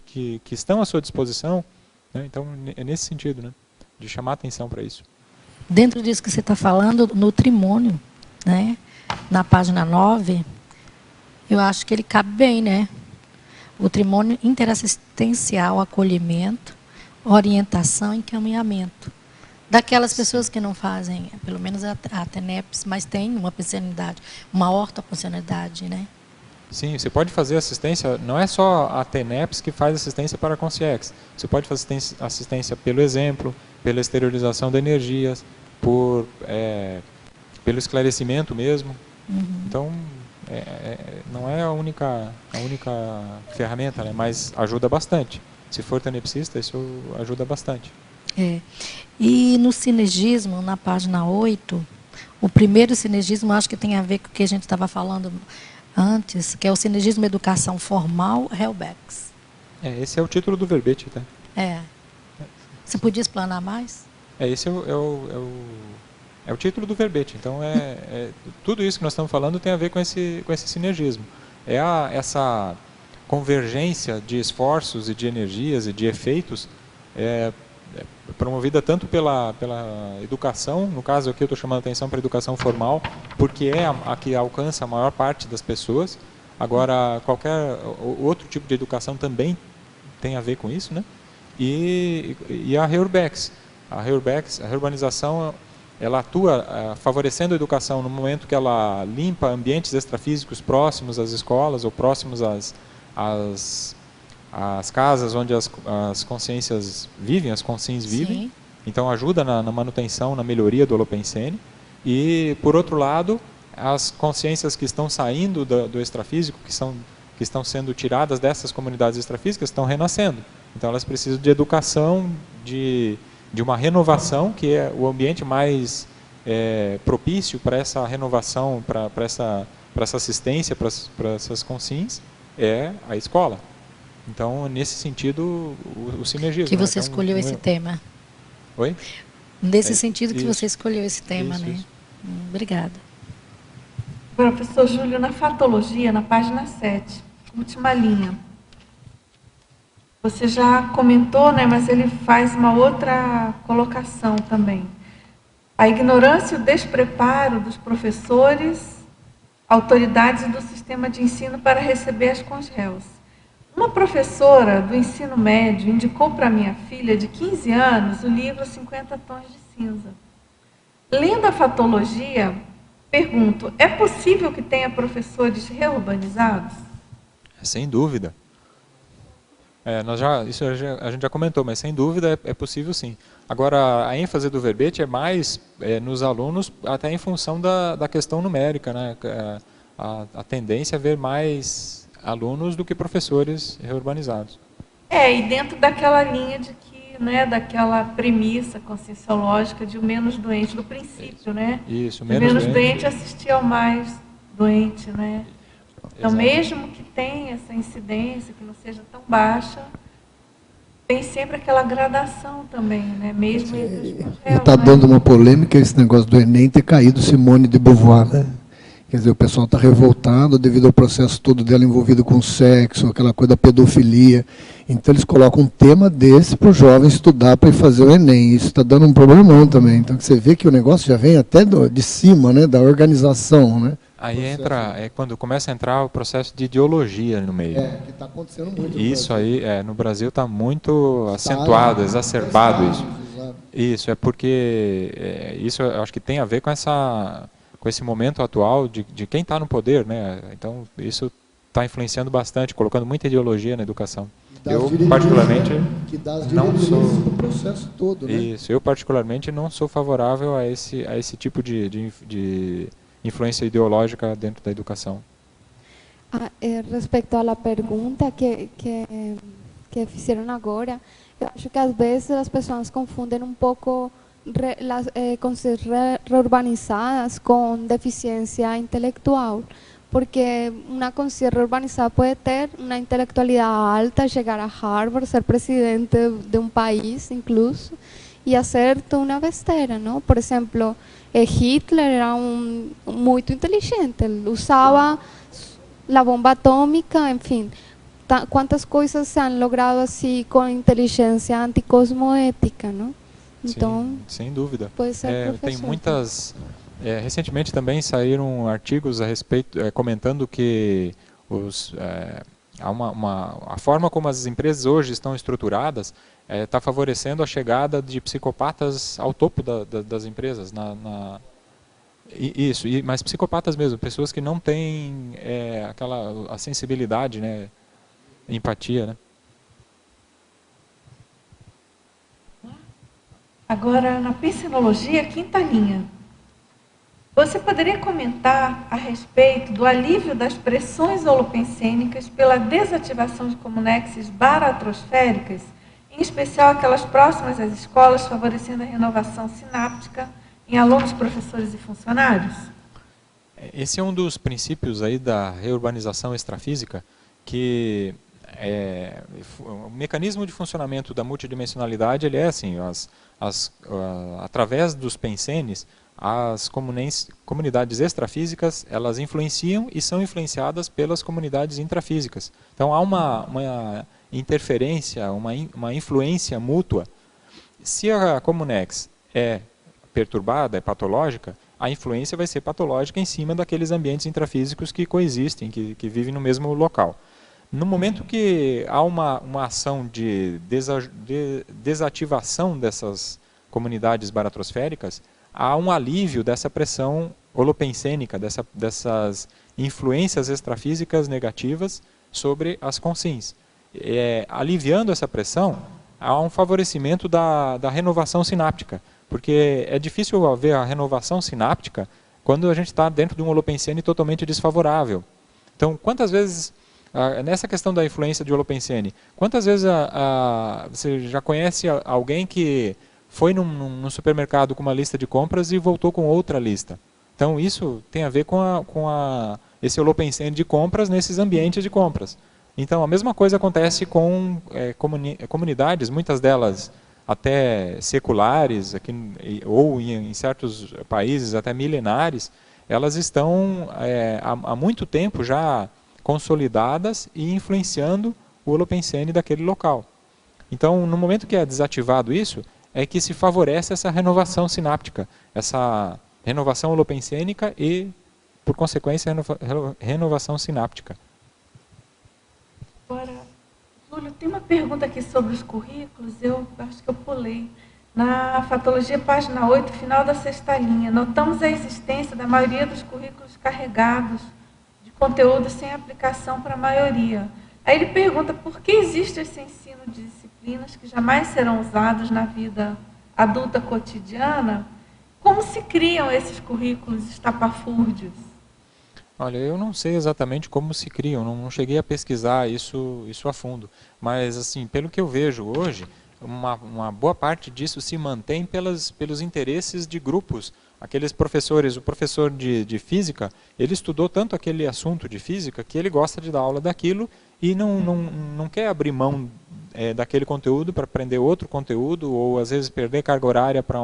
que estão à sua disposição, né? Então, é nesse sentido, né? De chamar atenção para isso. Dentro disso que você está falando, no trimônio, né? Na página 9, eu acho que ele cabe bem, né? O trimônio interassistencial, acolhimento, orientação e encaminhamento. Daquelas pessoas que não fazem, pelo menos a TENEPS, mas tem uma pensionidade, uma ortopensionidade, né? Sim, você pode fazer assistência, não é só a TENEPS que faz assistência para a Consciex. Você pode fazer assistência pelo exemplo, pela exteriorização de energias, pelo esclarecimento mesmo. Então, não é a única ferramenta, né? Mas ajuda bastante. Se for tenepsista, isso ajuda bastante. E no sinergismo, na página 8, o primeiro sinergismo acho que tem a ver com o que a gente estava falando antes, que é o sinergismo educação formal Helbex. Esse é o título do verbete, tá? Você podia explanar mais? Esse é o título do verbete. Então, tudo isso que nós estamos falando tem a ver com esse sinergismo. Essa convergência de esforços e de energias e de efeitos promovida tanto pela educação, no caso aqui eu estou chamando a atenção para a educação formal, porque é a que alcança a maior parte das pessoas. Agora, qualquer outro tipo de educação também tem a ver com isso, né? E a Reurbex. A reurbanização, ela atua favorecendo a educação no momento que ela limpa ambientes extrafísicos próximos às escolas ou próximos às casas onde as consciências vivem, as consciências vivem. Sim. Então ajuda na manutenção, na melhoria do holopensene. E, por outro lado, as consciências que estão saindo do extrafísico, que estão sendo tiradas dessas comunidades extrafísicas, estão renascendo. Então elas precisam de educação, de uma renovação, que é o ambiente mais propício para essa renovação, para essa assistência, para essas consciências, é a escola. Então, nesse sentido, o sinergismo. Que você escolheu esse tema. Oi? Nesse sentido que isso. Você escolheu esse tema, Isso, né? isso. Obrigada. Professor Júlio, na fatologia, na página 7, última linha. Você já comentou, né, mas ele faz uma outra colocação também. A ignorância e o despreparo dos professores, autoridades do sistema de ensino para receber as consréus. Uma professora do ensino médio indicou para minha filha de 15 anos o livro 50 Tons de Cinza. Lendo a fatologia, pergunto, é possível que tenha professores reurbanizados? Sem dúvida. Isso a gente já comentou, mas sem dúvida é possível sim. Agora, a ênfase do verbete é mais nos alunos, até em função da questão numérica, né? A tendência é ver mais alunos do que professores reurbanizados. E dentro daquela linha de que, né, daquela premissa conscienciológica de o menos doente, do princípio, né? Isso, o menos doente assistir ao mais doente, né? Então, Exato. mesmo que tenha essa incidência, que não seja tão baixa, tem sempre aquela gradação também, né? Mesmo entre os E está dando uma polêmica esse negócio do Enem ter caído Simone de Beauvoir, né? Quer dizer, o pessoal está revoltado devido ao processo todo dela envolvido com sexo, aquela coisa da pedofilia. Então eles colocam um tema desse para o jovem estudar para ir fazer o Enem. Isso está dando um problemão também. Então você vê que o negócio já vem até de cima, né, da organização, né? Aí entra, quando começa a entrar o processo de ideologia no meio. Que está acontecendo muito. Isso aí, no Brasil está muito acentuado, exacerbado isso. Isso, é porque isso eu acho que tem a ver com esse momento atual de quem está no poder, né? Então isso está influenciando bastante, colocando muita ideologia na educação. Eu particularmente não sou do processo todo, né? Isso, eu particularmente não sou favorável a esse tipo de influência ideológica dentro da educação. Respecto a la pregunta que que fizeram agora, eu acho que às vezes as pessoas confundem um pouco consciências reurbanizadas com deficiência intelectual, porque uma consciência reurbanizada pode ter uma intelectualidade alta, chegar a Harvard, ser presidente de um país incluso, e fazer uma besteira, não? Por exemplo, Hitler era muito inteligente, ele usava a bomba atômica, enfim, quantas coisas se han logrado assim com inteligência anticosmoética, não? Então, sim, sem dúvida. Pode ser tem muitas... recentemente também saíram artigos a respeito, comentando que a forma como as empresas hoje estão estruturadas está favorecendo a chegada de psicopatas ao topo das empresas. Mas psicopatas mesmo, pessoas que não têm a sensibilidade, né, empatia, né? Agora, na pensinologia, quinta linha. Você poderia comentar a respeito do alívio das pressões holopensênicas pela desativação de comunexes baratrosféricas, em especial aquelas próximas às escolas, favorecendo a renovação sináptica em alunos, professores e funcionários? Esse é um dos princípios aí da reurbanização extrafísica, que o mecanismo de funcionamento da multidimensionalidade ele é assim, através dos pensenes, as comunidades extrafísicas, elas influenciam e são influenciadas pelas comunidades intrafísicas. Então há uma interferência, uma influência mútua. Se a comunex é perturbada, é patológica, a influência vai ser patológica em cima daqueles ambientes intrafísicos que coexistem, que vivem no mesmo local. No momento que há uma ação de desativação dessas comunidades baratrosféricas, há um alívio dessa pressão holopensênica, dessas influências extrafísicas negativas sobre as consins. Aliviando essa pressão, há um favorecimento da renovação sináptica, porque é difícil haver a renovação sináptica quando a gente está dentro de um holopensene totalmente desfavorável. Então, quantas vezes, nessa questão da influência de holopensene, quantas vezes você já conhece alguém que foi num supermercado com uma lista de compras e voltou com outra lista? Então, isso tem a ver com esse holopensene de compras nesses ambientes de compras. Então, a mesma coisa acontece com comunidades, muitas delas até seculares, ou em certos países até milenares, elas estão há muito tempo já consolidadas e influenciando o holopensene daquele local. Então, no momento que é desativado isso, é que se favorece essa renovação sináptica, essa renovação holopensênica e, por consequência, renovação sináptica. Agora, Júlio, tem uma pergunta aqui sobre os currículos, eu acho que eu pulei. Na Fatologia, página 8, final da sexta linha, notamos a existência da maioria dos currículos carregados de conteúdo sem aplicação para a maioria. Aí ele pergunta por que existe esse ensino de disciplinas que jamais serão usadas na vida adulta cotidiana. Como se criam esses currículos estapafúrdios? Olha, eu não sei exatamente como se criam, não cheguei a pesquisar isso a fundo. Mas, assim, pelo que eu vejo hoje, uma boa parte disso se mantém pelos interesses de grupos. Aqueles professores, o professor de física, ele estudou tanto aquele assunto de física que ele gosta de dar aula daquilo e não quer abrir mão daquele conteúdo para aprender outro conteúdo, ou às vezes perder carga horária para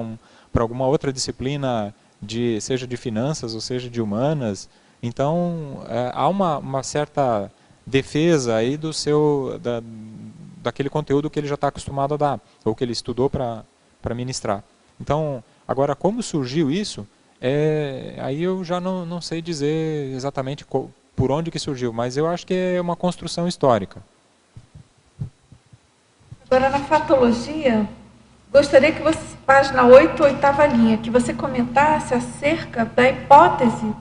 alguma outra disciplina, seja de finanças ou seja de humanas. Então, há uma certa defesa aí daquele conteúdo que ele já está acostumado a dar, ou que ele estudou para ministrar. Então, agora, como surgiu isso, aí eu já não sei dizer exatamente por onde que surgiu, mas eu acho que é uma construção histórica. Agora, na Fatologia, gostaria que você, página 8, oitava linha, que você comentasse acerca da hipótese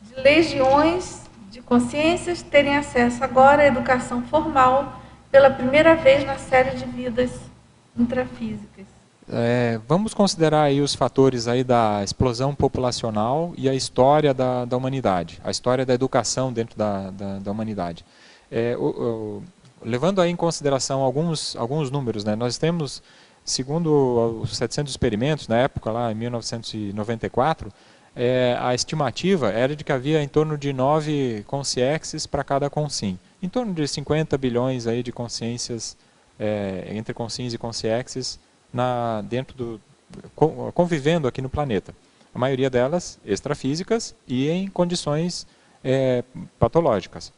de legiões de consciências terem acesso agora à educação formal pela primeira vez na série de vidas intrafísicas. Vamos considerar aí os fatores aí da explosão populacional e a história da humanidade, a história da educação dentro da humanidade. levando aí em consideração alguns números, né, nós temos, segundo os 700 experimentos, na época, lá em 1994, a estimativa era de que havia em torno de 9 consciexes para cada consim. Em torno de 50 bilhões aí de consciências, entre consins e consciexes, convivendo aqui no planeta. A maioria delas extrafísicas e em condições patológicas.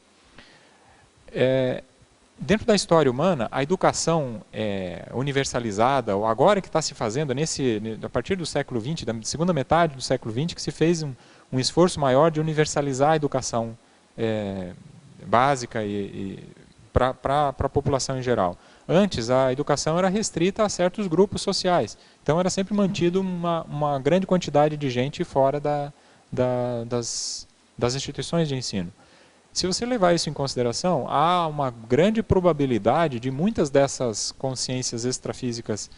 Dentro da história humana, a educação universalizada, ou agora que está se fazendo, a partir do século XX, da segunda metade do século XX, que se fez um esforço maior de universalizar a educação básica para a população em geral. Antes, a educação era restrita a certos grupos sociais. Então, era sempre mantido uma grande quantidade de gente fora das instituições de ensino. Se você levar isso em consideração, há uma grande probabilidade de muitas dessas consciências extrafísicas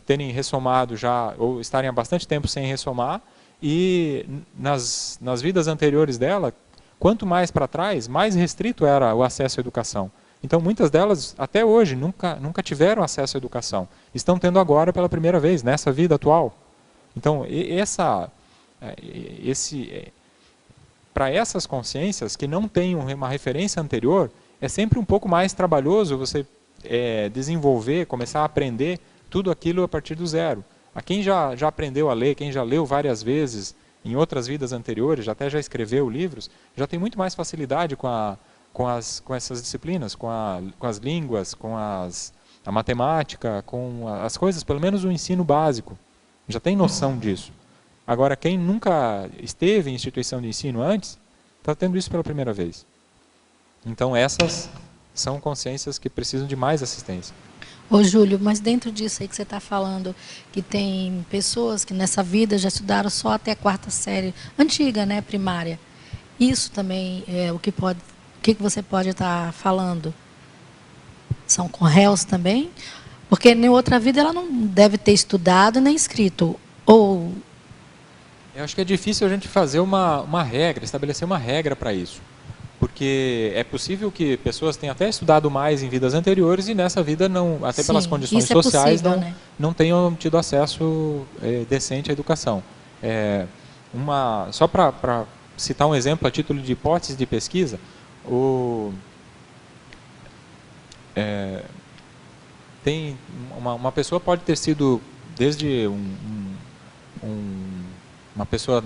terem ressomado já, ou estarem há bastante tempo sem ressomar, e nas vidas anteriores dela, quanto mais para trás, mais restrito era o acesso à educação. Então, muitas delas, até hoje, nunca tiveram acesso à educação. Estão tendo agora pela primeira vez, nessa vida atual. Então, para essas consciências que não têm uma referência anterior, é sempre um pouco mais trabalhoso você desenvolver, começar a aprender tudo aquilo a partir do zero. A quem já aprendeu a ler, quem já leu várias vezes em outras vidas anteriores, até já escreveu livros, já tem muito mais facilidade com essas disciplinas, com as línguas, com a matemática, com as coisas, pelo menos o ensino básico. Já tem noção disso. Agora, quem nunca esteve em instituição de ensino antes, está tendo isso pela primeira vez. Então, essas são consciências que precisam de mais assistência. Ô, Júlio, mas dentro disso aí que você está falando, que tem pessoas que nessa vida já estudaram só até a 4ª série, antiga, né, primária. Isso também é o que você pode estar falando? São com réus também? Porque em outra vida ela não deve ter estudado nem escrito. Ou... Eu acho que é difícil a gente fazer uma regra, estabelecer uma regra para isso. Porque é possível que pessoas tenham até estudado mais em vidas anteriores e nessa vida, até Sim, pelas condições sociais, possível, né? não tenham tido acesso decente à educação. Só para citar um exemplo a título de hipótese de pesquisa, tem uma pessoa pode ter sido desde uma pessoa,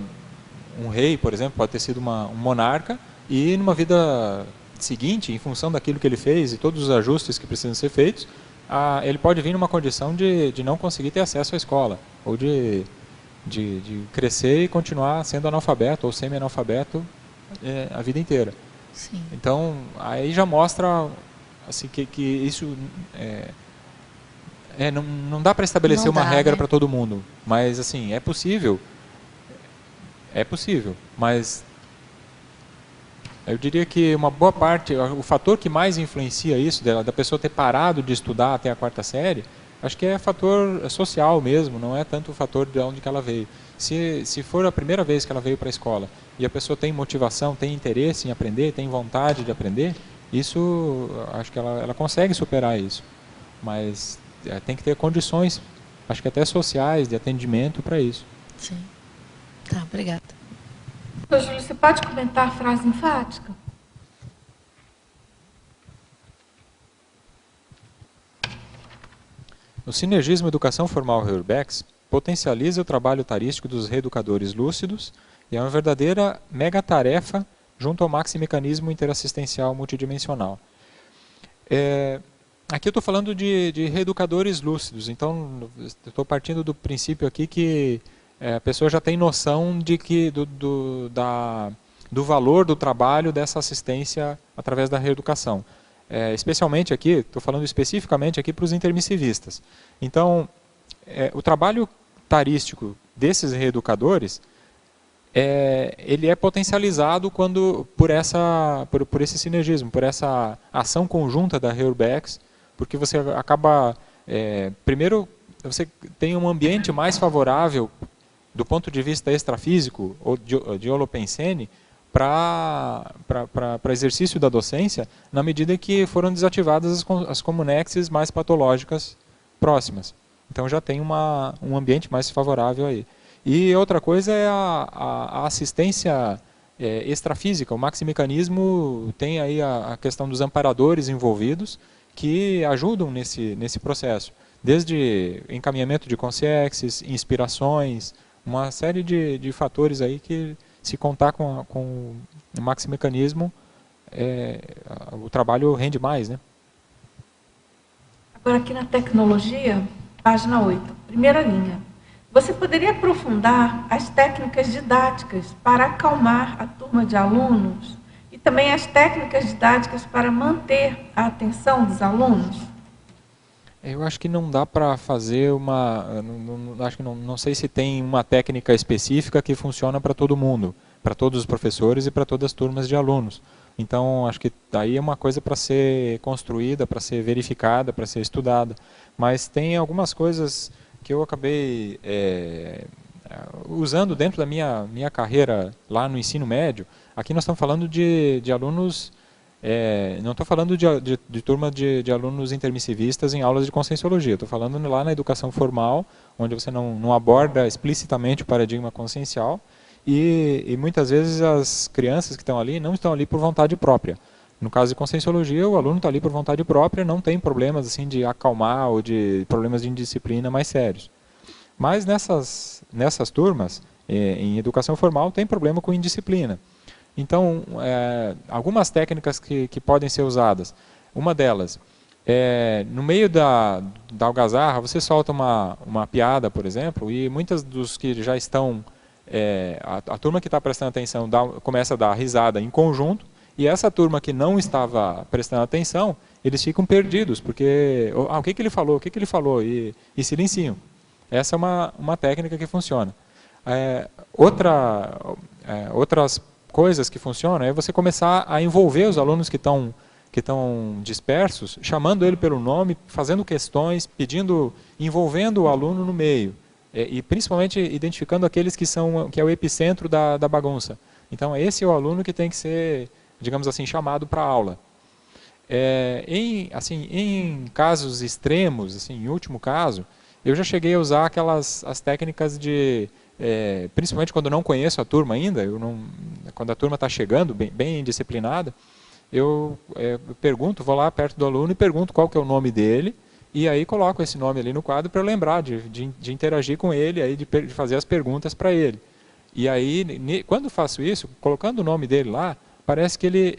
um rei, por exemplo, pode ter sido um monarca, e numa vida seguinte, em função daquilo que ele fez e todos os ajustes que precisam ser feitos, ele pode vir numa condição de não conseguir ter acesso à escola, ou de crescer e continuar sendo analfabeto ou semi-analfabeto a vida inteira. Sim. Então, aí já mostra assim, que isso não dá para estabelecer uma regra, né, para todo mundo, mas assim, é possível, mas eu diria que uma boa parte, o fator que mais influencia isso, da pessoa ter parado de estudar até a 4ª série, acho que é fator social mesmo, não é tanto o fator de onde que ela veio. Se for a primeira vez que ela veio para a escola e a pessoa tem motivação, tem interesse em aprender, tem vontade de aprender, isso, acho que ela consegue superar isso. Mas tem que ter condições, acho que até sociais, de atendimento para isso. Sim. Tá, obrigada. Júlio, você pode comentar a frase enfática? O sinergismo Educação Formal Heuer-Becks potencializa o trabalho tarístico dos reeducadores lúcidos e é uma verdadeira mega-tarefa junto ao maximecanismo interassistencial multidimensional. Aqui eu estou falando de reeducadores lúcidos, então estou partindo do princípio aqui que a pessoa já tem noção do valor do trabalho dessa assistência através da reeducação. Especialmente aqui, estou falando especificamente aqui para os intermissivistas. Então, o trabalho tarístico desses reeducadores, ele é potencializado por esse sinergismo, por essa ação conjunta da Heuer-Becks, porque você acaba, primeiro, você tem um ambiente mais favorável do ponto de vista extrafísico ou de holopensene para exercício da docência, na medida que foram desativadas as comunexes mais patológicas próximas. Então já tem um ambiente mais favorável aí. E outra coisa é a assistência extrafísica. O maximecanismo tem aí a questão dos amparadores envolvidos que ajudam nesse processo. Desde encaminhamento de consciexes, inspirações, uma série de fatores aí que, se contar com o maximecanismo, o trabalho rende mais, né? Agora aqui na tecnologia, página 8, primeira linha. Você poderia aprofundar as técnicas didáticas para acalmar a turma de alunos e também as técnicas didáticas para manter a atenção dos alunos? Eu acho que não dá para fazer não sei se tem uma técnica específica que funciona para todo mundo, para todos os professores e para todas as turmas de alunos. Então, acho que aí é uma coisa para ser construída, para ser verificada, para ser estudada. Mas tem algumas coisas que eu acabei usando dentro da minha carreira lá no ensino médio. Aqui nós estamos falando de alunos, não estou falando de turma de alunos intermissivistas em aulas de conscienciologia. Estou falando lá na educação formal, onde você não aborda explicitamente o paradigma consciencial. E muitas vezes as crianças que estão ali não estão ali por vontade própria. No caso de conscienciologia, o aluno está ali por vontade própria, não tem problemas assim de acalmar ou de problemas de indisciplina mais sérios. Mas nessas turmas, em educação formal, tem problema com indisciplina. Então, algumas técnicas que podem ser usadas. Uma delas, no meio da algazarra, você solta uma piada, por exemplo, e muitos dos que já estão... a turma que está prestando atenção começa a dar risada em conjunto, e essa turma que não estava prestando atenção, eles ficam perdidos, porque o que ele falou, e silenciam. Essa é uma técnica que funciona. Outras coisas que funcionam é você começar a envolver os alunos que estão dispersos, chamando ele pelo nome, fazendo questões, envolvendo o aluno no meio. E principalmente identificando aqueles que é o epicentro da bagunça. Então esse é o aluno que tem que ser, digamos assim, chamado para a aula. Em casos extremos, assim, em último caso, eu já cheguei a usar as técnicas principalmente quando eu não conheço a turma ainda, quando a turma está chegando, bem disciplinada, eu vou lá perto do aluno e pergunto qual que é o nome dele, e aí coloco esse nome ali no quadro para eu lembrar de interagir com ele, aí de fazer as perguntas para ele. E aí, quando faço isso, colocando o nome dele lá, parece que ele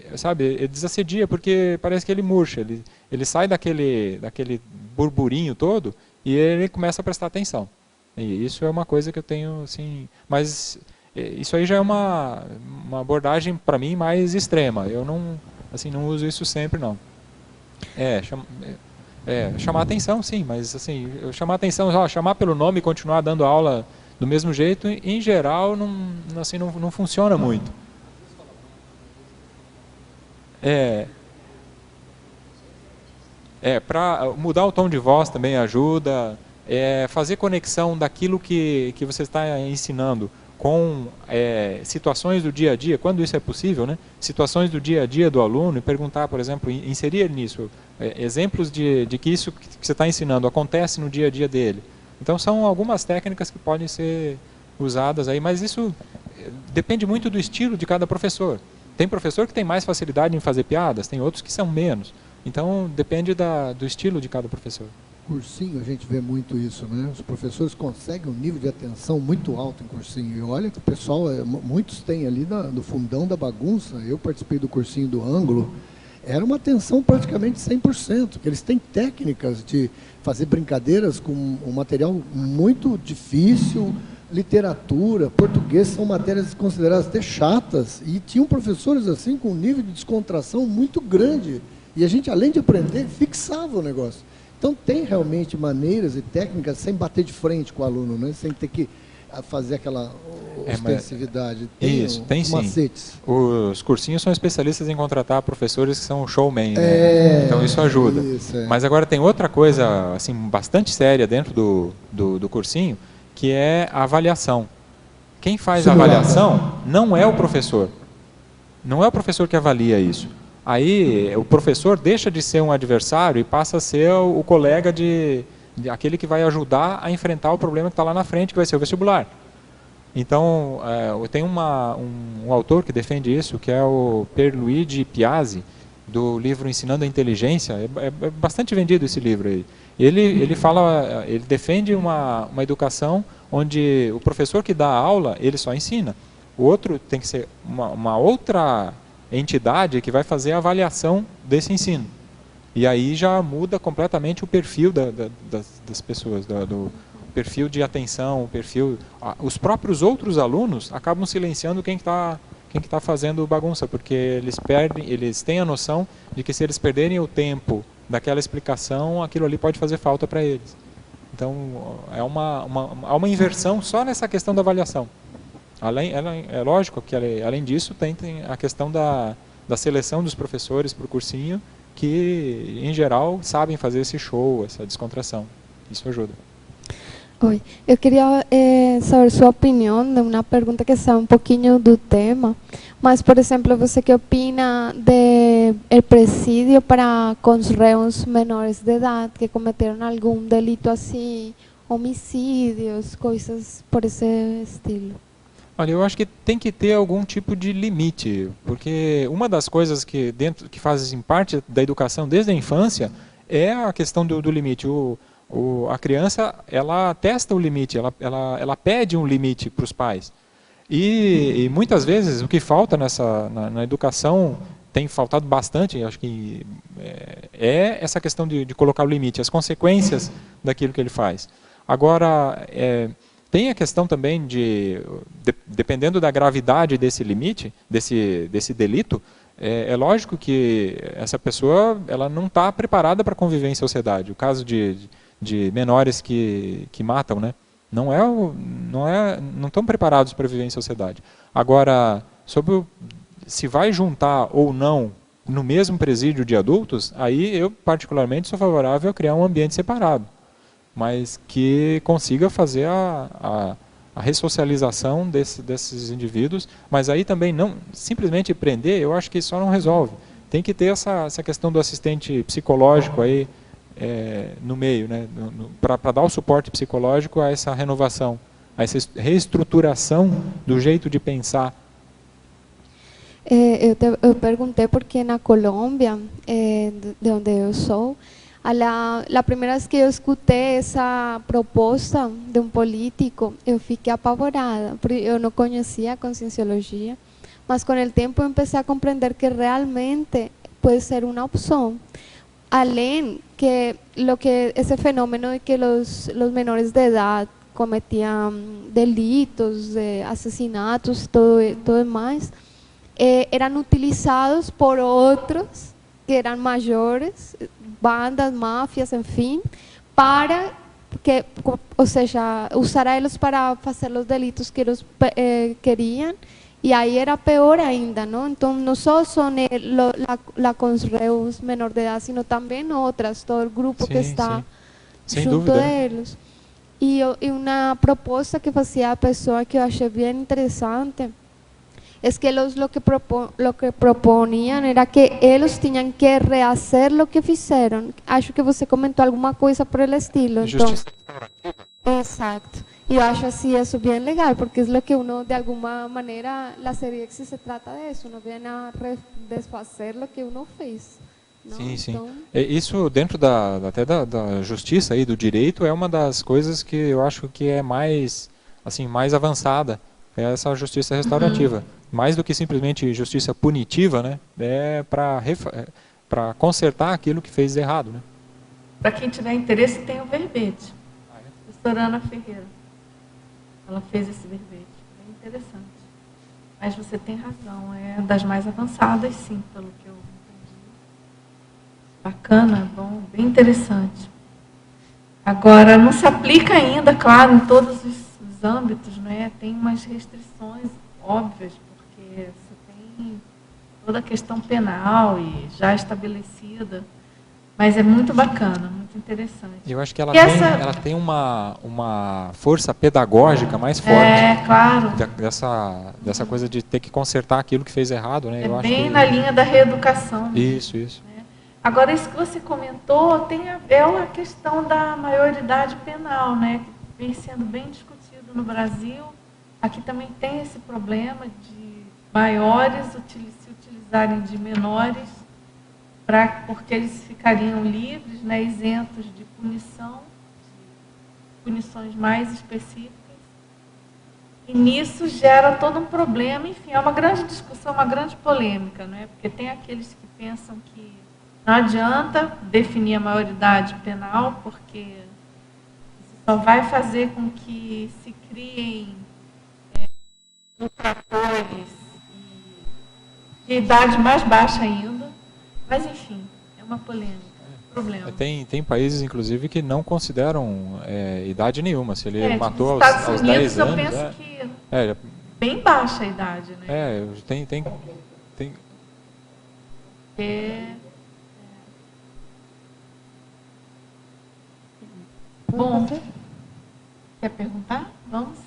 desassedia, porque parece que ele murcha, ele sai daquele burburinho todo e ele começa a prestar atenção. E isso é uma coisa que eu tenho, assim, mas isso aí já é uma abordagem para mim mais extrema. Eu não uso isso sempre, não. Chamar atenção, sim, mas assim, chamar atenção, chamar pelo nome e continuar dando aula do mesmo jeito, em geral, não funciona muito. Para mudar o tom de voz também ajuda, fazer conexão daquilo que você está ensinando com situações do dia a dia, quando isso é possível, né? Situações do dia a dia do aluno, e perguntar, por exemplo, inserir nisso exemplos de que isso que você está ensinando acontece no dia a dia dele. Então são algumas técnicas que podem ser usadas aí, mas isso depende muito do estilo de cada professor. Tem professor que tem mais facilidade em fazer piadas, tem outros que são menos. Então depende do estilo de cada professor. Cursinho, a gente vê muito isso, né? Os professores conseguem um nível de atenção muito alto em cursinho. E olha que o pessoal, muitos têm ali do fundão da bagunça. Eu participei do cursinho do Ângulo. Era uma atenção praticamente 100%, que eles têm técnicas de fazer brincadeiras com um material muito difícil, literatura, português, são matérias consideradas até chatas, e tinham professores assim com um nível de descontração muito grande, e a gente, além de aprender, fixava o negócio. Então tem realmente maneiras e técnicas sem bater de frente com o aluno, né? Sem ter que fazer aquela ostensividade. Tem sim. Macetes. Os cursinhos são especialistas em contratar professores que são showman, né? Então isso ajuda. Mas agora tem outra coisa assim, bastante séria dentro do cursinho, que é a avaliação. Quem faz a avaliação não é o professor. Não é o professor que avalia isso. Aí o professor deixa de ser um adversário e passa a ser o colega aquele que vai ajudar a enfrentar o problema que está lá na frente, que vai ser o vestibular. Então, tem um autor que defende isso, que é o Pierluigi Piazzi, do livro Ensinando a Inteligência. É bastante vendido esse livro aí. Ele defende uma educação onde o professor que dá a aula, ele só ensina. O outro tem que ser uma outra entidade que vai fazer a avaliação desse ensino. E aí já muda completamente o perfil das pessoas, do perfil de atenção, o perfil... Os próprios outros alunos acabam silenciando quem está fazendo bagunça, porque eles têm a noção de que se eles perderem o tempo daquela explicação, aquilo ali pode fazer falta para eles. Então, há uma inversão só nessa questão da avaliação. É lógico que, além disso, tem a questão da seleção dos professores para o cursinho, que, em geral, sabem fazer esse show, essa descontração. Isso ajuda. Oi, eu queria saber sua opinião de uma pergunta que sai um pouquinho do tema, mas, por exemplo, você que opina do presídio para com os réus menores de idade que cometeram algum delito assim, homicídios, coisas por esse estilo? Olha, eu acho que tem que ter algum tipo de limite, porque uma das coisas que fazem parte da educação desde a infância é a questão do limite. A criança, ela testa o limite, ela pede um limite para os pais. E muitas vezes o que falta na educação, tem faltado bastante, acho que é essa questão de colocar o limite, as consequências daquilo que ele faz. Agora, tem a questão também dependendo da gravidade desse limite, desse delito, é lógico que essa pessoa ela não está preparada para conviver em sociedade. O caso de menores que matam, né? Não estão preparados para viver em sociedade. Agora, se vai juntar ou não no mesmo presídio de adultos, aí eu particularmente sou favorável a criar um ambiente separado, mas que consiga fazer a ressocialização desses indivíduos, mas aí também não simplesmente prender, eu acho que só não resolve. Tem que ter essa questão do assistente psicológico aí no meio, né, para dar o suporte psicológico a essa renovação, a essa reestruturação do jeito de pensar. Eu perguntei porque na Colômbia, de onde eu sou, a primeira vez que eu escutei essa proposta de um político, eu fiquei apavorada, porque eu não conhecia a conscienciologia, mas com o tempo eu comecei a compreender que realmente pode ser uma opção. Além que esse fenômeno de que os menores de edad cometían delitos, asesinatos, todo mais, eran utilizados por otros que eran mayores, bandas, mafias, en fin, para que, o sea, usar a ellos para hacer los delitos que ellos querían, y ahí era peor ainda, ¿no? Entonces no solo son con reus menor de edad, sino también otras, todo el grupo que está junto de ellos. Y una propuesta que hacía a pessoa que eu achei bem interessante es que lo que proponían era que ellos tenían que rehacer lo que hicieron. Acho que você comentou alguma coisa por el estilo. Justiça restaurativa. Exacto. Y yo acho así eso bien legal, porque es lo que uno, de alguna manera, la serie que se trata de eso, uno viene a desfazer lo que uno fez. Não? Sim, sim. Então... Isso dentro até da justiça e do direito é uma das coisas que eu acho que é mais avançada, é essa justiça restaurativa. Mais do que simplesmente justiça punitiva, né? É para consertar aquilo que fez errado, né? Para quem tiver interesse, tem o verbete. Professora Ana Ferreira. Ela fez esse verbete. Bem interessante. Mas você tem razão, é das mais avançadas, sim, pelo que eu entendi. Bacana, bom, bem interessante. Agora, não se aplica ainda, claro, em todos os âmbitos, né? Tem umas restrições óbvias, porque você tem toda a questão penal e já estabelecida, Mas é muito bacana, muito interessante. Eu acho que ela, E essa- ela tem uma força pedagógica mais forte. Claro. Dessa coisa de ter que consertar aquilo que fez errado, né? É Eu acho bem que... na linha da reeducação. Isso. Agora, isso que você comentou é a questão da maioridade penal, né? Que vem sendo bem discutido no Brasil. Aqui também tem esse problema de maiores se utilizarem de menores, porque eles ficariam livres, né, isentos de punições mais específicas. E nisso gera todo um problema. Enfim, é uma grande discussão, uma grande polêmica, né? Porque tem aqueles que pensam que não adianta definir a maioridade penal, porque isso só vai fazer com que se criem infratores de idade mais baixa ainda. Mas, enfim, é uma polêmica, um problema. Tem países, inclusive, que não consideram idade nenhuma. Se ele matou nos Estados aos Unidos, 10 anos... eu penso que bem baixa a idade, né? Tem... Bom, quer perguntar? Vamos.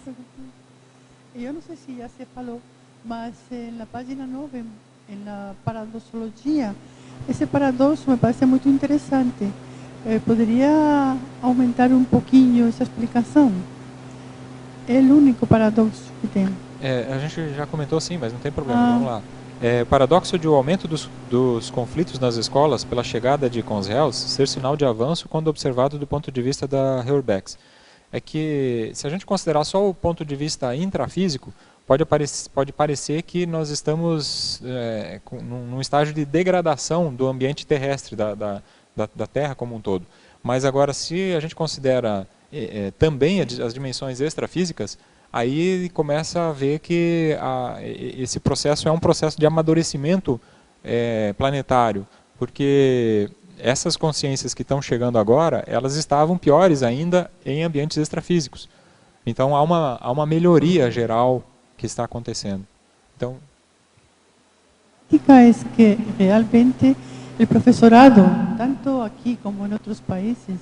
Eu não sei se já se falou, mas na página 9, na paradoxologia, esse paradoxo me parece muito interessante. Poderia aumentar um pouquinho essa explicação? É o único paradoxo que tem. A gente já comentou sim, mas não tem problema, vamos lá. Paradoxo de o aumento dos conflitos nas escolas pela chegada de consréus ser sinal de avanço quando observado do ponto de vista da Heuerbeck. É que, se a gente considerar só o ponto de vista intrafísico, pode parecer que nós estamos num estágio de degradação do ambiente terrestre, da Terra como um todo. Mas agora, se a gente considera também as dimensões extrafísicas, aí começa a ver que esse processo é um processo de amadurecimento planetário, porque essas consciências que estão chegando agora, elas estavam piores ainda em ambientes extrafísicos. Então há uma melhoria geral que está acontecendo. Então, é que realmente o professorado, tanto aqui como em outros países,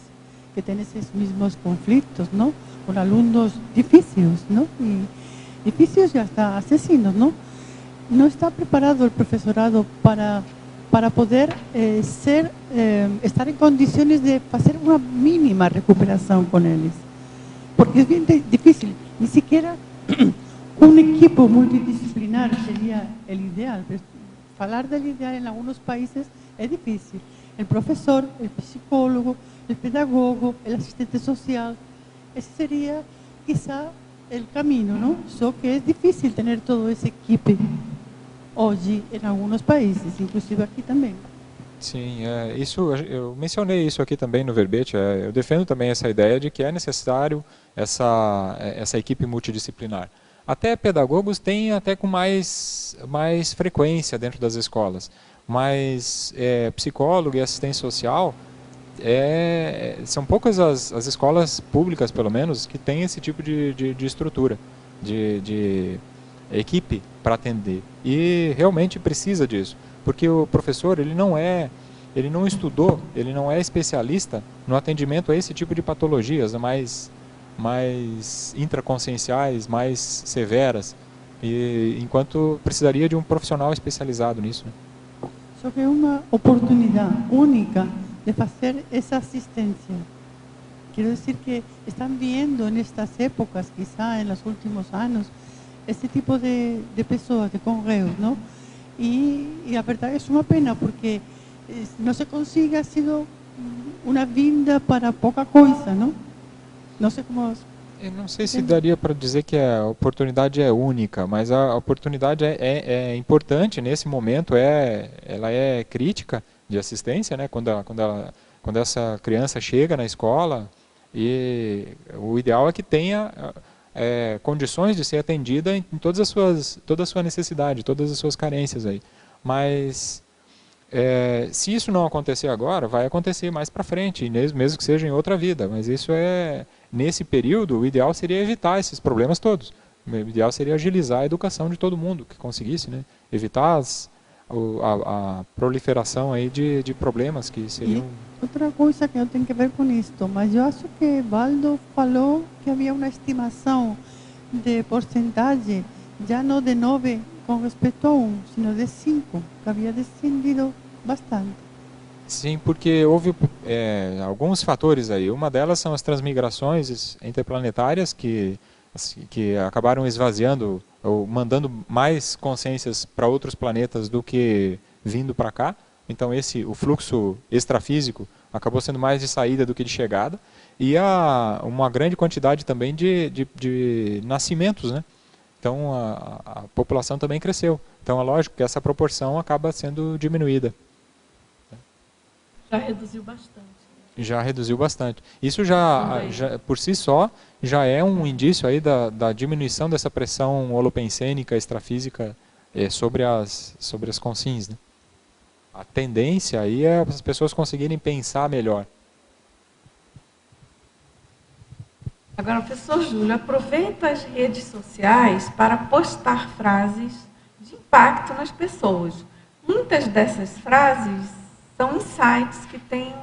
que tem esses mesmos conflitos, não? Com alunos difíceis, não? E difíceis e hasta asesinos, não? Não está preparado o professorado para poder estar em condições de fazer uma mínima recuperação com eles. Porque é bem difícil. Nem sequer um equipo multidisciplinar seria o ideal. Falar do ideal em alguns países é difícil. O professor, o psicólogo, o pedagogo, o assistente social, esse seria, quizá, o caminho, não? Só que é difícil ter toda essa equipe hoje em alguns países, inclusive aqui também. Sim, eu mencionei isso aqui também no verbete. Eu defendo também essa ideia de que é necessário essa equipe multidisciplinar. Até pedagogos têm até com mais frequência dentro das escolas, mas psicólogo e assistente social são poucas as escolas públicas, pelo menos, que têm esse tipo de estrutura, de equipe para atender. E realmente precisa disso, porque o professor ele não estudou, ele não é especialista no atendimento a esse tipo de patologias mais intraconscienciais, mais severas, enquanto precisaria de um profissional especializado nisso, né? Só que é uma oportunidade única de fazer essa assistência. Quero dizer que estão vendo nestas épocas, quizá nos últimos anos, esse tipo de pessoas, de conréus, não? E a verdade é uma pena, porque não se consiga, ha sido uma vinda para pouca coisa, não? Não sei como... Eu não sei se daria para dizer que a oportunidade é única, mas a oportunidade é importante nesse momento, ela é crítica de assistência, né? Quando essa criança chega na escola, e o ideal é que tenha condições de ser atendida em toda a sua necessidade, todas as suas carências aí. Mas se isso não acontecer agora, vai acontecer mais para frente, mesmo que seja em outra vida. Mas isso nesse período, o ideal seria evitar esses problemas todos. O ideal seria agilizar a educação de todo mundo que conseguisse, né? Evitar a proliferação aí de problemas que seriam outra coisa que não tem a ver com isto, mas eu acho que Valdo falou que havia uma estimação de porcentagem, já não de 9 com respeito a 1, sino de 5, que havia descendido bastante. Sim, porque houve alguns fatores aí. Uma delas são as transmigrações interplanetárias que acabaram esvaziando ou mandando mais consciências para outros planetas do que vindo para cá. Então o fluxo extrafísico acabou sendo mais de saída do que de chegada. E uma grande quantidade também de nascimentos, né? Então a população também cresceu. Então é lógico que essa proporção acaba sendo diminuída. Já reduziu bastante. Já reduziu bastante. Isso já por si só, já é um indício aí da diminuição dessa pressão holopensênica, extrafísica sobre as consciências, né? A tendência aí é as pessoas conseguirem pensar melhor. Agora, professor Júlio, aproveita as redes sociais para postar frases de impacto nas pessoas. Muitas dessas frases são insights que têm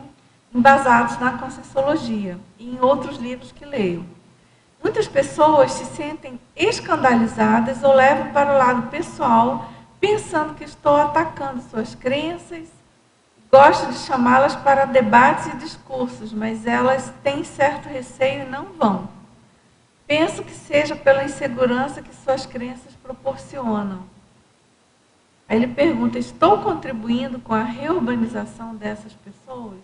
embasados na Conscienciologia e em outros livros que leio. Muitas pessoas se sentem escandalizadas ou levam para o lado pessoal, pensando que estou atacando suas crenças. Gosto de chamá-las para debates e discursos, mas elas têm certo receio e não vão. Penso que seja pela insegurança que suas crenças proporcionam. Aí ele pergunta, estou contribuindo com a reurbanização dessas pessoas?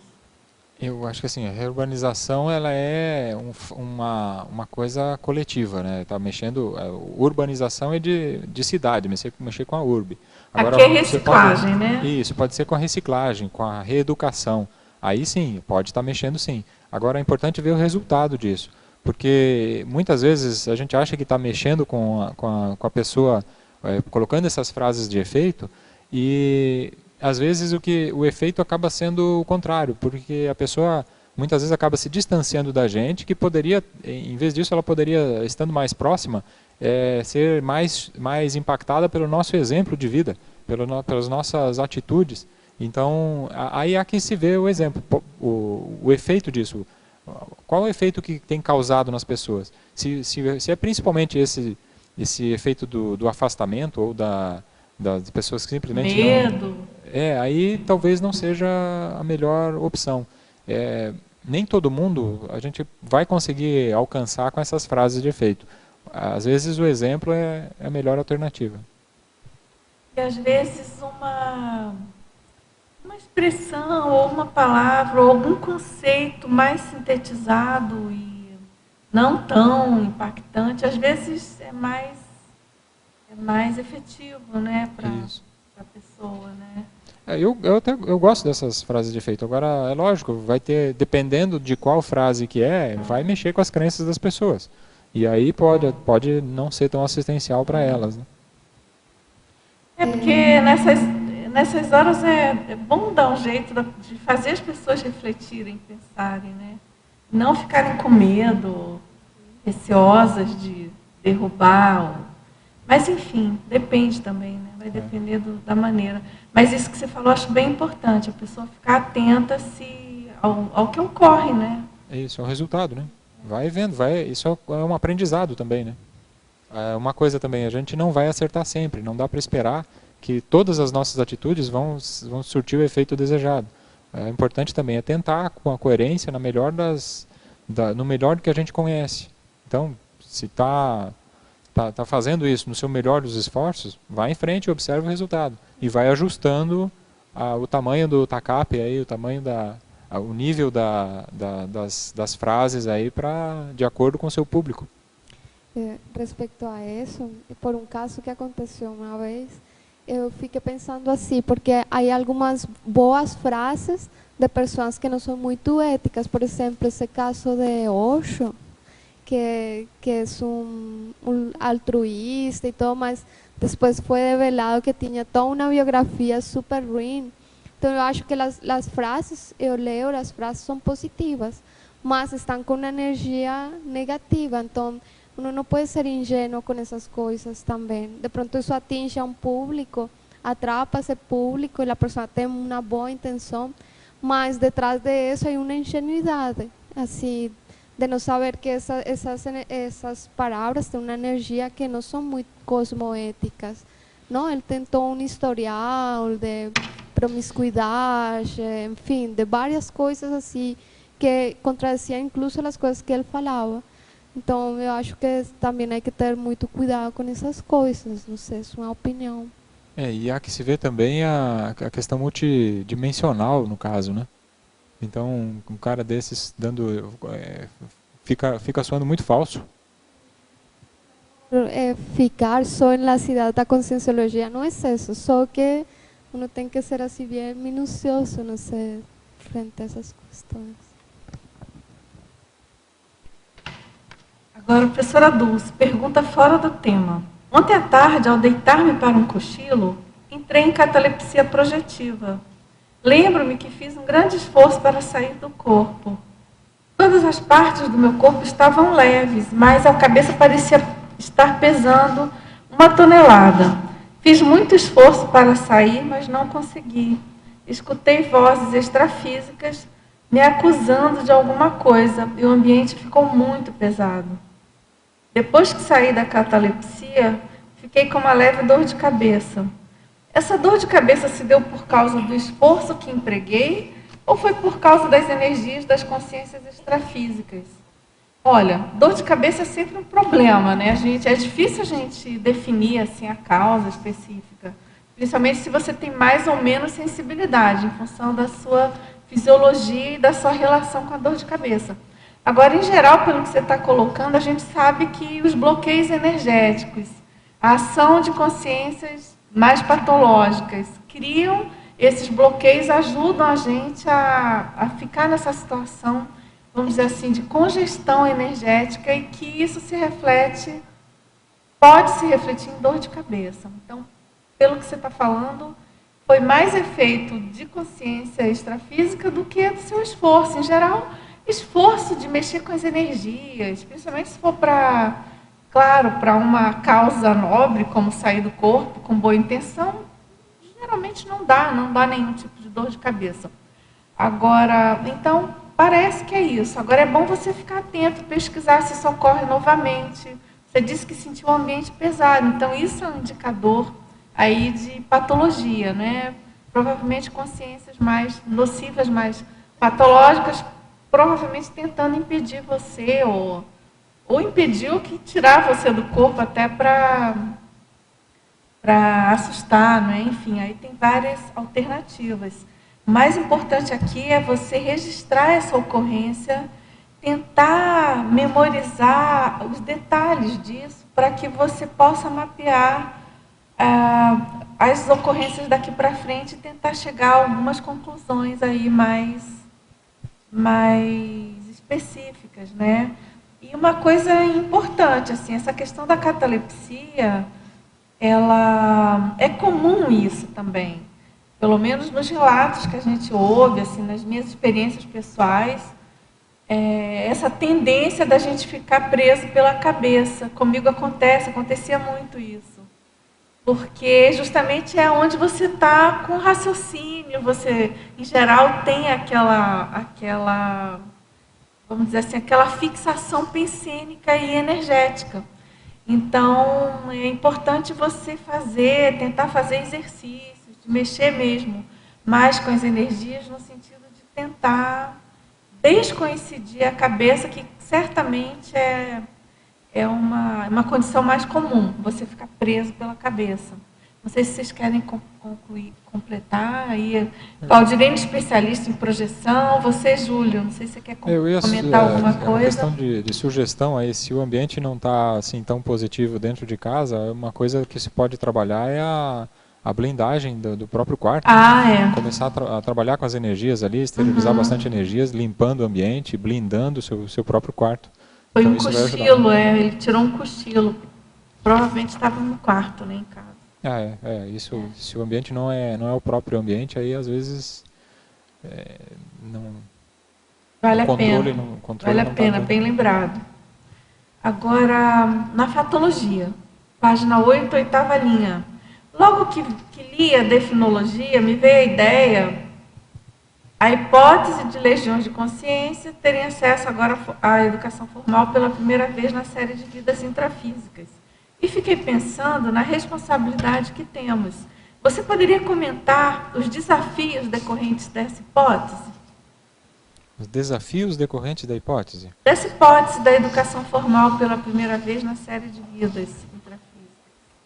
Eu acho que assim, a reurbanização ela é uma coisa coletiva, né? Tá mexendo, urbanização é de cidade, mexer com a urbe. Agora, aqui é reciclagem, né? Isso, pode ser com a reciclagem, com a reeducação. Aí sim, pode estar mexendo sim. Agora é importante ver o resultado disso, porque muitas vezes a gente acha que está mexendo com a pessoa, colocando essas frases de efeito, e às vezes o efeito acaba sendo o contrário, porque a pessoa muitas vezes acaba se distanciando da gente, que poderia, em vez disso, ela poderia, estando mais próxima, ser mais impactada pelo nosso exemplo de vida, pelas nossas atitudes. Então, aí há que se vê o exemplo, o efeito disso. Qual é o efeito que tem causado nas pessoas? Se é principalmente esse efeito do afastamento ou das pessoas que simplesmente medo. Aí talvez não seja a melhor opção. Nem todo mundo a gente vai conseguir alcançar com essas frases de efeito. Às vezes o exemplo é a melhor alternativa. E às vezes uma expressão, ou uma palavra, ou algum conceito mais sintetizado e não tão impactante, às vezes é mais efetivo, né, para a pessoa, né? Eu gosto dessas frases de efeito. Agora, é lógico, vai ter, dependendo de qual frase que vai mexer com as crenças das pessoas. E aí pode não ser tão assistencial para elas, né? Porque nessas horas é bom dar um jeito de fazer as pessoas refletirem, pensarem, né? Não ficarem com medo, receosas de derrubar. Mas, enfim, depende também, né? Vai depender da maneira. Mas isso que você falou, acho bem importante, a pessoa ficar atenta ao que ocorre, né? Isso, é o resultado, né? Vai vendo, isso é um aprendizado também, né? Uma coisa também, a gente não vai acertar sempre, não dá para esperar que todas as nossas atitudes vão surtir o efeito desejado. É importante também tentar com a coerência no melhor do que a gente conhece. Então, se está fazendo isso no seu melhor dos esforços, vá em frente e observe o resultado. E vai ajustando o tamanho do TACAP, aí, o tamanho o nível das frases aí de acordo com o seu público. Respecto a isso, por um caso que aconteceu uma vez, eu fiquei pensando assim, porque há algumas boas frases de pessoas que não são muito éticas. Por exemplo, esse caso de Osho, que é um altruísta e todo, mas depois foi revelado que tinha toda uma biografia super ruim. Então eu acho que as frases, eu leio, as frases são positivas, mas estão com uma energia negativa. Então uno não pode ser ingênuo com essas coisas também. De pronto isso atinge a um público, atrapa esse público e a pessoa tem uma boa intenção, mas detrás de isso há uma ingenuidade, assim, de não saber que essas palavras têm uma energia que não são muito cosmoéticas. Não, ele tentou um historial de promiscuidade, enfim, de várias coisas assim que contradiziam incluso as coisas que ele falava. Então, eu acho que também há que ter muito cuidado com essas coisas. Não sei, isso é uma opinião. E há que se ver também a questão multidimensional, no caso, né? Então, um cara desses dando... fica soando muito falso. Ficar só na cidade da conscienciologia não é isso, só que uno tem que ser assim bem minucioso, não sei, frente a essas questões. Agora, professora Dulce, pergunta fora do tema. Ontem à tarde, ao deitar-me para um cochilo, entrei em catalepsia projetiva. Lembro-me que fiz um grande esforço para sair do corpo. Todas as partes do meu corpo estavam leves, mas a cabeça parecia estar pesando 1 tonelada. Fiz muito esforço para sair, mas não consegui. Escutei vozes extrafísicas me acusando de alguma coisa e o ambiente ficou muito pesado. Depois que saí da catalepsia, fiquei com uma leve dor de cabeça. Essa dor de cabeça se deu por causa do esforço que empreguei ou foi por causa das energias das consciências extrafísicas? Olha, dor de cabeça é sempre um problema, né? É difícil a gente definir assim, a causa específica, principalmente se você tem mais ou menos sensibilidade, em função da sua fisiologia e da sua relação com a dor de cabeça. Agora, em geral, pelo que você está colocando, a gente sabe que os bloqueios energéticos, a ação de consciências mais patológicas, criam esses bloqueios, ajudam a gente a ficar nessa situação, vamos dizer assim, de congestão energética e que isso pode se refletir em dor de cabeça. Então, pelo que você está falando, foi mais efeito de consciência extrafísica do que do seu esforço. Em geral, esforço de mexer com as energias, principalmente se for para uma causa nobre, como sair do corpo com boa intenção, geralmente não dá nenhum tipo de dor de cabeça. Agora, então, parece que é isso. Agora é bom você ficar atento, pesquisar se isso ocorre novamente. Você disse que sentiu o ambiente pesado, então isso é um indicador aí de patologia, né? Provavelmente consciências mais nocivas, mais patológicas, provavelmente tentando impedir você, ou impedir ou que tirar você do corpo até para assustar, né? Enfim, aí tem várias alternativas. O mais importante aqui é você registrar essa ocorrência, tentar memorizar os detalhes disso, para que você possa mapear as ocorrências daqui para frente e tentar chegar a algumas conclusões aí mais específicas, né? E uma coisa importante, assim, essa questão da catalepsia, ela é comum isso também. Pelo menos nos relatos que a gente ouve, assim, nas minhas experiências pessoais, essa tendência da gente ficar preso pela cabeça. Comigo acontecia muito isso. Porque justamente é onde você está com raciocínio, você, em geral, tem aquela, vamos dizer assim, aquela fixação pensênica e energética. Então, é importante você tentar fazer exercícios, de mexer mesmo mais com as energias, no sentido de tentar descoincidir a cabeça, que certamente é uma condição mais comum, você ficar preso pela cabeça. Não sei se vocês querem completar. Aí, Claudirene, especialista em projeção, você, Júlio, não sei se você quer comentar alguma coisa. Uma questão de sugestão aí, se o ambiente não está assim, tão positivo dentro de casa, uma coisa que se pode trabalhar é a blindagem do próprio quarto. Começar a trabalhar com as energias ali, esterilizar bastante energias, limpando o ambiente, blindando o seu próprio quarto. Foi então, um cochilo, ele tirou um cochilo. Provavelmente estava no quarto, né, em casa. Isso, se o ambiente não é o próprio ambiente, aí às vezes não... Vale a pena. Vale a pena, bem lembrado. Agora, na fatologia, página 8, 8ª linha. Logo que li a definologia, me veio a ideia A hipótese de legiões de consciência terem acesso agora à educação formal pela primeira vez na série de vidas intrafísicas. E fiquei pensando na responsabilidade que temos. Você poderia comentar os desafios decorrentes dessa hipótese? Os desafios decorrentes da hipótese? Dessa hipótese da educação formal pela primeira vez na série de vidas intrafísicas.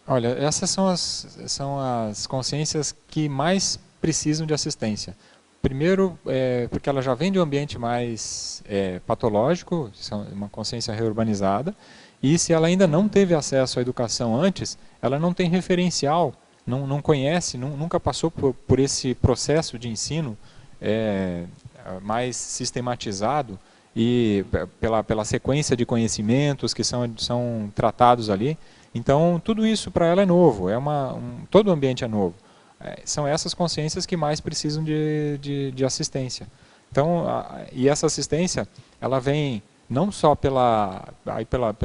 Olha, essas são as consciências que mais precisam de assistência. Primeiro, porque ela já vem de um ambiente mais patológico, uma consciência reurbanizada, e se ela ainda não teve acesso à educação antes, ela não tem referencial, não conhece, nunca passou por esse processo de ensino mais sistematizado e pela sequência de conhecimentos que são tratados ali. Então, tudo isso para ela é novo, todo o ambiente é novo. São essas consciências que mais precisam de assistência. Então, e essa assistência, ela vem não só pela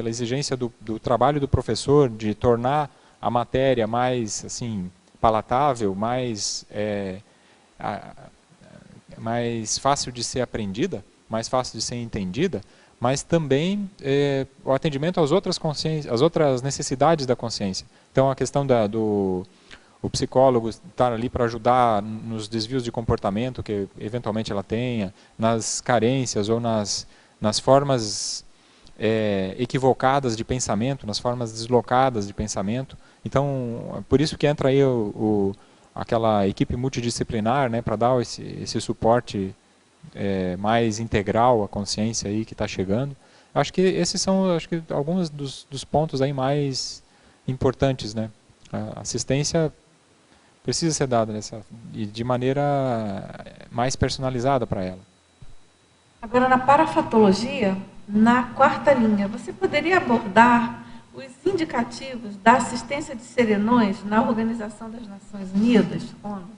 exigência do trabalho do professor, de tornar a matéria mais assim, palatável, mais fácil de ser aprendida, mais fácil de ser entendida, mas também o atendimento às outras consciências, às outras necessidades da consciência. Então, a questão o psicólogo estar ali para ajudar nos desvios de comportamento que eventualmente ela tenha, nas carências ou nas formas equivocadas de pensamento, nas formas deslocadas de pensamento. Então, por isso que entra aí aquela equipe multidisciplinar, né, para dar esse suporte mais integral à consciência aí que está chegando. Acho que esses são alguns dos pontos aí mais importantes, né? A assistência precisa ser dada e de maneira mais personalizada para ela. Agora, na parafatologia, na quarta linha, você poderia abordar os indicativos da assistência de serenões na Organização das Nações Unidas, ONU?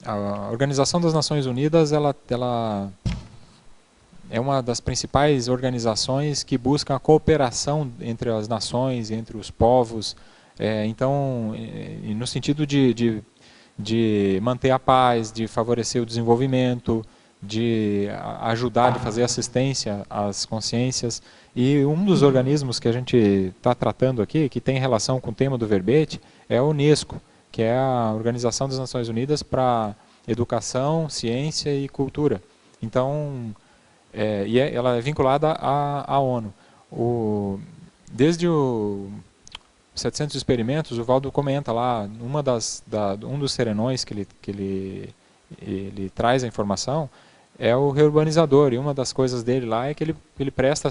A Organização das Nações Unidas, ela é uma das principais organizações que busca a cooperação entre as nações, entre os povos, então, no sentido de manter a paz, de favorecer o desenvolvimento, de ajudar, de fazer assistência às consciências. E um dos organismos que a gente está tratando aqui, que tem relação com o tema do verbete, é a Unesco, que é a Organização das Nações Unidas para Educação, Ciência e Cultura. Então, ela é vinculada à ONU. Desde o 700 experimentos, o Valdo comenta lá, um dos serenões que ele traz a informação é o reurbanizador, e uma das coisas dele lá é que ele presta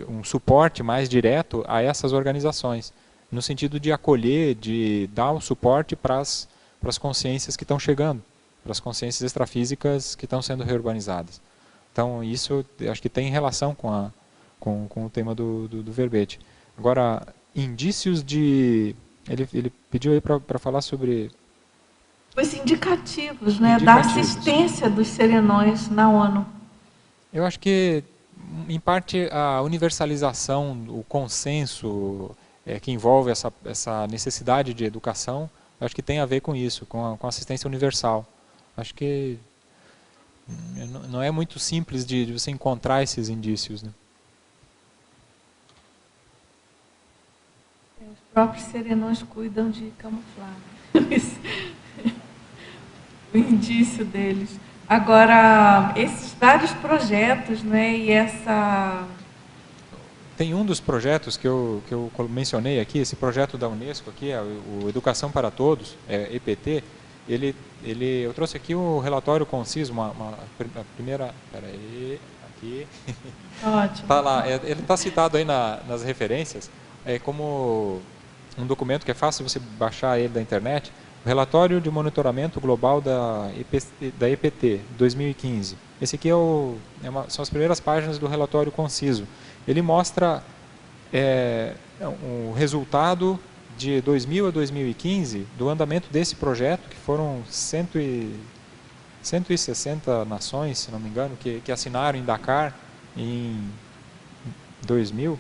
um suporte mais direto a essas organizações, no sentido de acolher, de dar o suporte para as consciências que estão chegando, para as consciências extrafísicas que estão sendo reurbanizadas. Então, isso acho que tem relação com o tema do verbete. Agora, indícios de... Ele pediu aí para falar sobre... Os indicativos, né, da assistência dos serenões na ONU. Eu acho que, em parte, a universalização, o consenso que envolve essa necessidade de educação, acho que tem a ver com isso, com a assistência universal. Acho que não é muito simples de você encontrar esses indícios, né? Os próprios serenões cuidam de camuflar o indício deles. Agora, esses vários projetos, né, e essa... Tem um dos projetos que eu mencionei aqui, esse projeto da Unesco aqui, o Educação para Todos, EPT, eu trouxe aqui o relatório conciso, a primeira... Peraí, aqui... Ótimo. Tá lá, ele está citado aí nas referências, como um documento que é fácil você baixar ele da internet, o Relatório de Monitoramento Global da EPT, 2015. Esse aqui são as primeiras páginas do relatório conciso. Ele mostra o resultado de 2000 a 2015 do andamento desse projeto, que foram 160 nações, se não me engano, que assinaram em Dakar em 2000,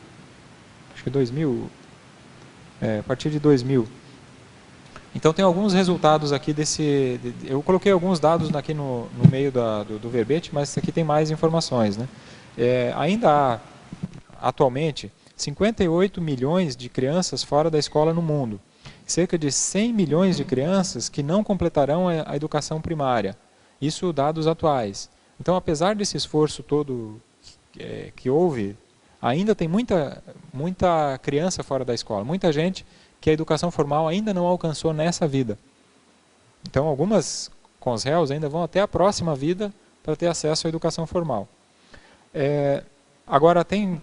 acho que 2000, a partir de 2000. Então tem alguns resultados aqui eu coloquei alguns dados aqui no meio do verbete, mas aqui tem mais informações, né? Ainda há, atualmente, 58 milhões de crianças fora da escola no mundo. Cerca de 100 milhões de crianças que não completarão a educação primária. Isso dados atuais. Então, apesar desse esforço todo que houve, ainda tem muita criança fora da escola, muita gente que a educação formal ainda não alcançou nessa vida. Então, algumas CONSRELs ainda vão até a próxima vida para ter acesso à educação formal. Agora, tem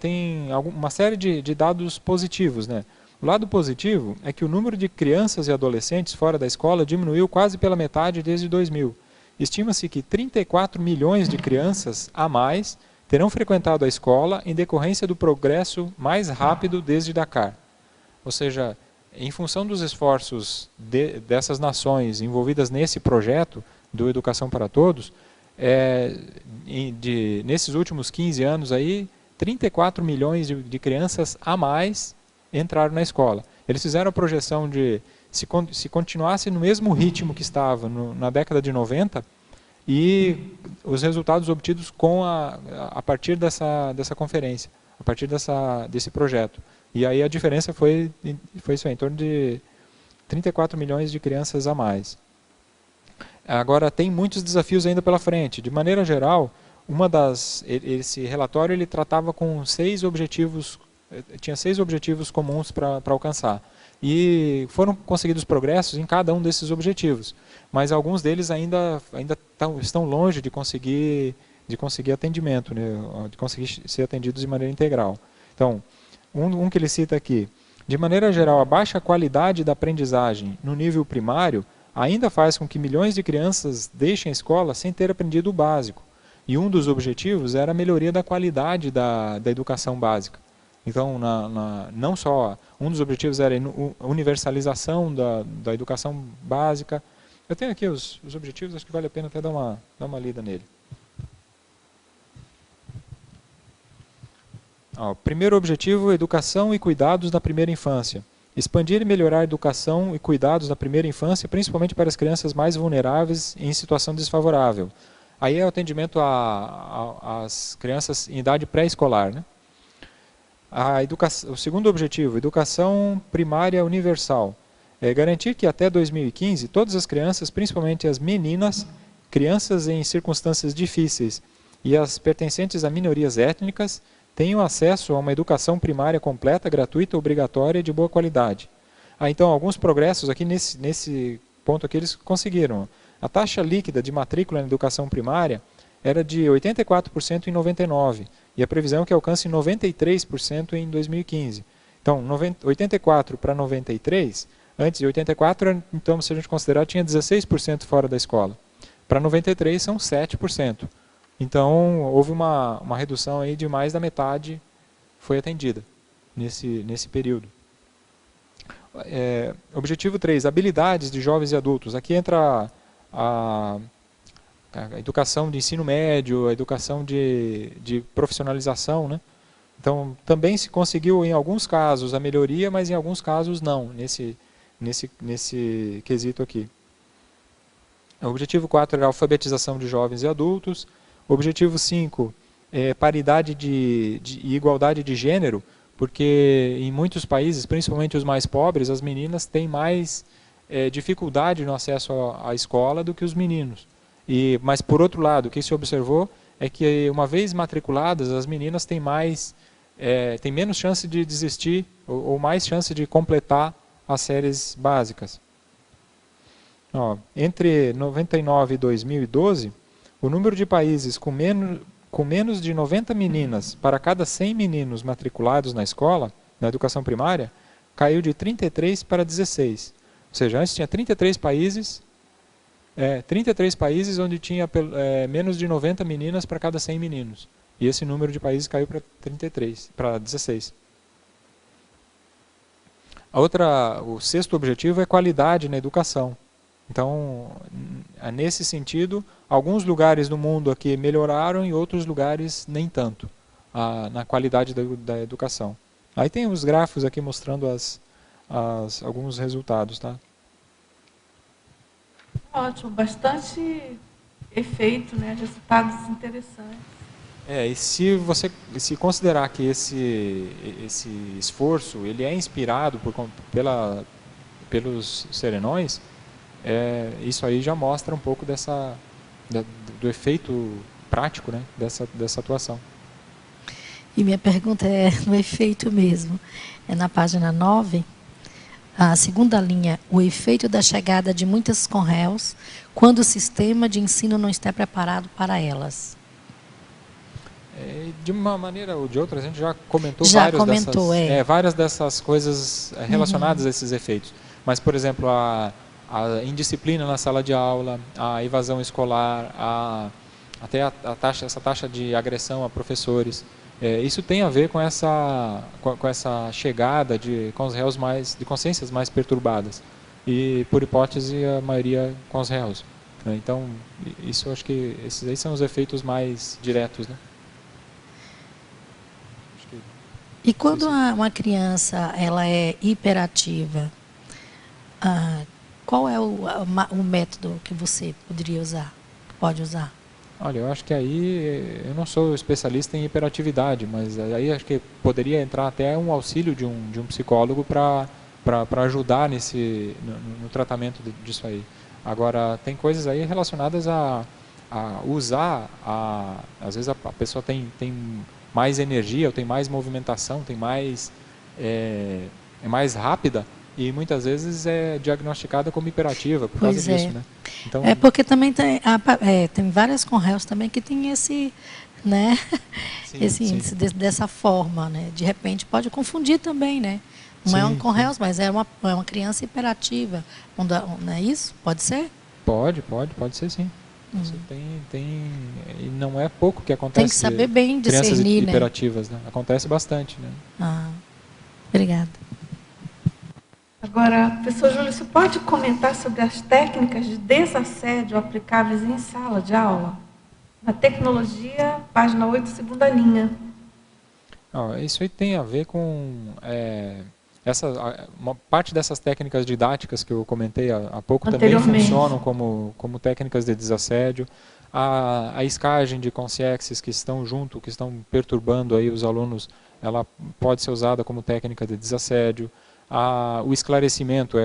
uma série de dados positivos, né? O lado positivo é que o número de crianças e adolescentes fora da escola diminuiu quase pela metade desde 2000. Estima-se que 34 milhões de crianças a mais terão frequentado a escola em decorrência do progresso mais rápido desde Dakar. Ou seja, em função dos esforços dessas nações envolvidas nesse projeto do Educação para Todos, nesses últimos 15 anos, 34 milhões de crianças a mais entraram na escola. Eles fizeram a projeção de, se continuasse no mesmo ritmo que estava na década de 90, e os resultados obtidos a partir dessa conferência, a partir desse projeto. E aí a diferença foi isso aí, em torno de 34 milhões de crianças a mais. Agora, tem muitos desafios ainda pela frente. De maneira geral, esse relatório ele tratava com 6 objetivos, tinha 6 objetivos comuns para alcançar. E foram conseguidos progressos em cada um desses objetivos. Mas alguns deles ainda estão longe de conseguir atendimento, né? De conseguir ser atendidos de maneira integral. Então, um que ele cita aqui: de maneira geral, a baixa qualidade da aprendizagem no nível primário ainda faz com que milhões de crianças deixem a escola sem ter aprendido o básico. E um dos objetivos era a melhoria da qualidade da educação básica. Então, não só um dos objetivos era a universalização da educação básica. Eu tenho aqui os objetivos, acho que vale a pena até dar uma lida nele. Primeiro objetivo: educação e cuidados na primeira infância. Expandir e melhorar a educação e cuidados na primeira infância, principalmente para as crianças mais vulneráveis e em situação desfavorável. Aí é o atendimento às crianças em idade pré-escolar, né? O segundo objetivo: educação primária universal. Garantir que até 2015 todas as crianças, principalmente as meninas, crianças em circunstâncias difíceis e as pertencentes a minorias étnicas, tenham acesso a uma educação primária completa, gratuita, obrigatória e de boa qualidade. Então, alguns progressos aqui nesse ponto aqui eles conseguiram. A taxa líquida de matrícula na educação primária era de 84% em 99, e a previsão é que alcance 93% em 2015. Então, 84 para 93, antes de 84, então, se a gente considerar, tinha 16% fora da escola. Para 93 são 7%. Então, houve uma redução aí de mais da metade foi atendida nesse período. Objetivo 3, habilidades de jovens e adultos. Aqui entra a educação de ensino médio, a educação de profissionalização, né? Então, também se conseguiu em alguns casos a melhoria, mas em alguns casos não, nesse quesito aqui. O objetivo 4 era a alfabetização de jovens e adultos. O objetivo 5 é paridade e igualdade de gênero, porque em muitos países, principalmente os mais pobres, as meninas têm mais dificuldade no acesso à escola do que os meninos. Mas, por outro lado, o que se observou é que, uma vez matriculadas, as meninas têm menos chance de desistir ou mais chance de completar as séries básicas. Entre 99 e 2012, o número de países com menos de 90 meninas para cada 100 meninos matriculados na escola, na educação primária, caiu de 33 para 16. Ou seja, antes tinha 33 países onde tinha menos de 90 meninas para cada 100 meninos. E esse número de países caiu para 16. O sexto objetivo é qualidade na educação. Então, nesse sentido, alguns lugares do mundo aqui melhoraram e outros lugares nem tanto na qualidade da educação. Aí tem os gráficos aqui mostrando alguns resultados, tá? Ótimo, bastante efeito, né? Resultados interessantes. E se considerar que esse esforço ele é inspirado pelos serenões, isso aí já mostra um pouco do efeito prático, né, dessa atuação. E minha pergunta é no efeito mesmo. É na página 9, a segunda linha, o efeito da chegada de muitas conréus quando o sistema de ensino não está preparado para elas. De uma maneira ou de outra, a gente já comentou, várias dessas coisas relacionadas a esses efeitos. Mas, por exemplo, a indisciplina na sala de aula, a evasão escolar, até essa taxa de agressão a professores, isso tem a ver com essa chegada com os réus de consciências mais perturbadas. E, por hipótese, a maioria com os réus. Então, isso, acho que esses aí são os efeitos mais diretos, né? E quando uma criança ela é hiperativa, qual é o método que você pode usar? Olha, eu acho que aí, eu não sou especialista em hiperatividade, mas aí acho que poderia entrar até um auxílio de um psicólogo para ajudar no tratamento disso aí. Agora, tem coisas aí relacionadas a usar, às vezes a pessoa tem mais energia, ou tem mais movimentação, é mais rápida, e muitas vezes é diagnosticada como hiperativa por causa disso, né? Então, porque também tem várias conréus também que tem esse, né? Esse índice dessa forma, né? De repente pode confundir também, né? Não é um conréus, mas é uma criança hiperativa. Não é isso? Pode ser? Pode ser sim. Você e não é pouco que acontece. Tem que saber bem discernir, crianças hiperativas, né? Acontece bastante, né? Obrigada. Agora, professor Júlio, você pode comentar sobre as técnicas de desassédio aplicáveis em sala de aula? Na tecnologia, página 8, segunda linha. Isso aí tem a ver com uma parte dessas técnicas didáticas que eu comentei há pouco também funcionam como técnicas de desassédio. A escagem de consciências que estão perturbando aí os alunos, ela pode ser usada como técnica de desassédio. O esclarecimento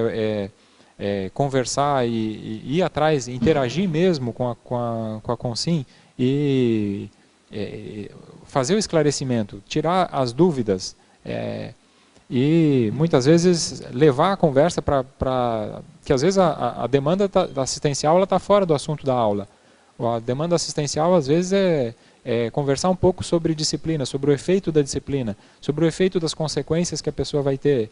conversar e ir atrás, interagir mesmo com a Consim e fazer o esclarecimento, tirar as dúvidas e muitas vezes levar a conversa que às vezes a demanda assistencial está fora do assunto da aula. A demanda assistencial às vezes é conversar um pouco sobre disciplina, sobre o efeito da disciplina, sobre o efeito das consequências que a pessoa vai ter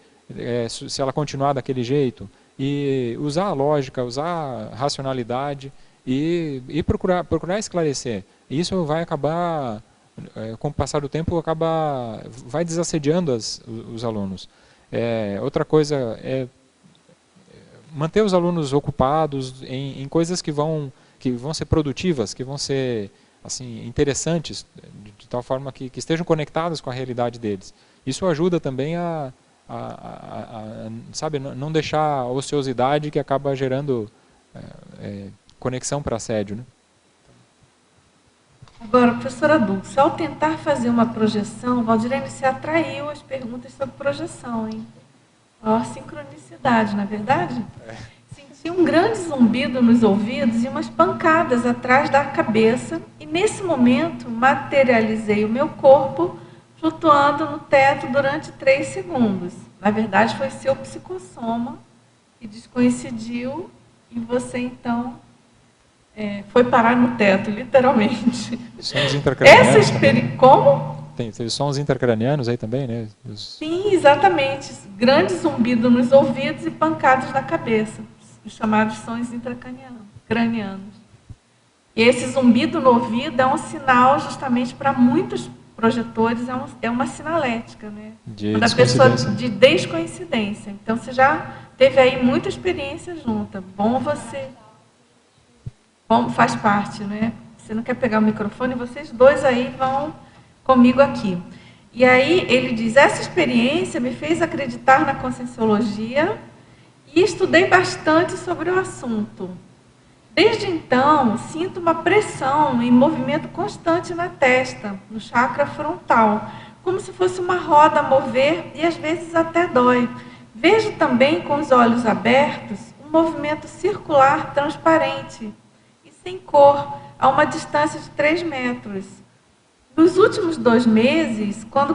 se ela continuar daquele jeito, e usar a lógica, usar a racionalidade e procurar esclarecer. Isso vai acabar, com o passar do tempo, vai desassediando os alunos. Outra coisa é manter os alunos ocupados em coisas que vão ser produtivas, que vão ser assim, interessantes, de tal forma que estejam conectadas com a realidade deles. Isso ajuda também sabe, não deixar a ociosidade que acaba gerando conexão para assédio, né? Agora, professora Dulce, ao tentar fazer uma projeção, Valdirene se atraiu as perguntas sobre projeção, hein? Maior sincronicidade, não é verdade? Senti um grande zumbido nos ouvidos e umas pancadas atrás da cabeça, e nesse momento materializei o meu corpo flutuando no teto durante 3 segundos. Na verdade, foi seu psicossoma que descoincidiu e você, então, foi parar no teto, literalmente. Sons intracranianos. Como? Tem sons intracranianos aí também, né? Sim, exatamente. Grande zumbido nos ouvidos e pancadas na cabeça, os chamados sons intracranianos. E esse zumbido no ouvido é um sinal justamente para muitos projetores, é uma sinalética, né? De descoincidência. Então, você já teve aí muita experiência junta. Faz parte, né? Você não quer pegar o microfone, vocês dois aí vão comigo aqui. E aí ele diz, essa experiência me fez acreditar na conscienciologia e estudei bastante sobre o assunto. Desde então, sinto uma pressão e movimento constante na testa, no chakra frontal, como se fosse uma roda a mover e às vezes até dói. Vejo também com os olhos abertos um movimento circular transparente e sem cor, a uma distância de 3 metros. Nos últimos 2 meses, quando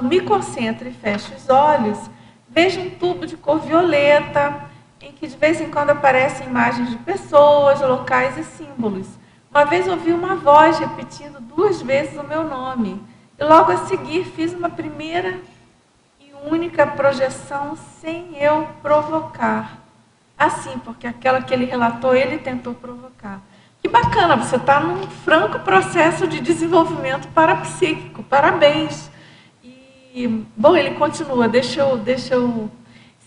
me concentro e fecho os olhos, vejo um tubo de cor violeta, em que de vez em quando aparecem imagens de pessoas, locais e símbolos. Uma vez ouvi uma voz repetindo 2 vezes o meu nome. E logo a seguir fiz uma primeira e única projeção sem eu provocar. Assim, porque aquela que ele relatou, ele tentou provocar. Que bacana, você está num franco processo de desenvolvimento parapsíquico. Parabéns. E, bom, ele continua, deixa eu...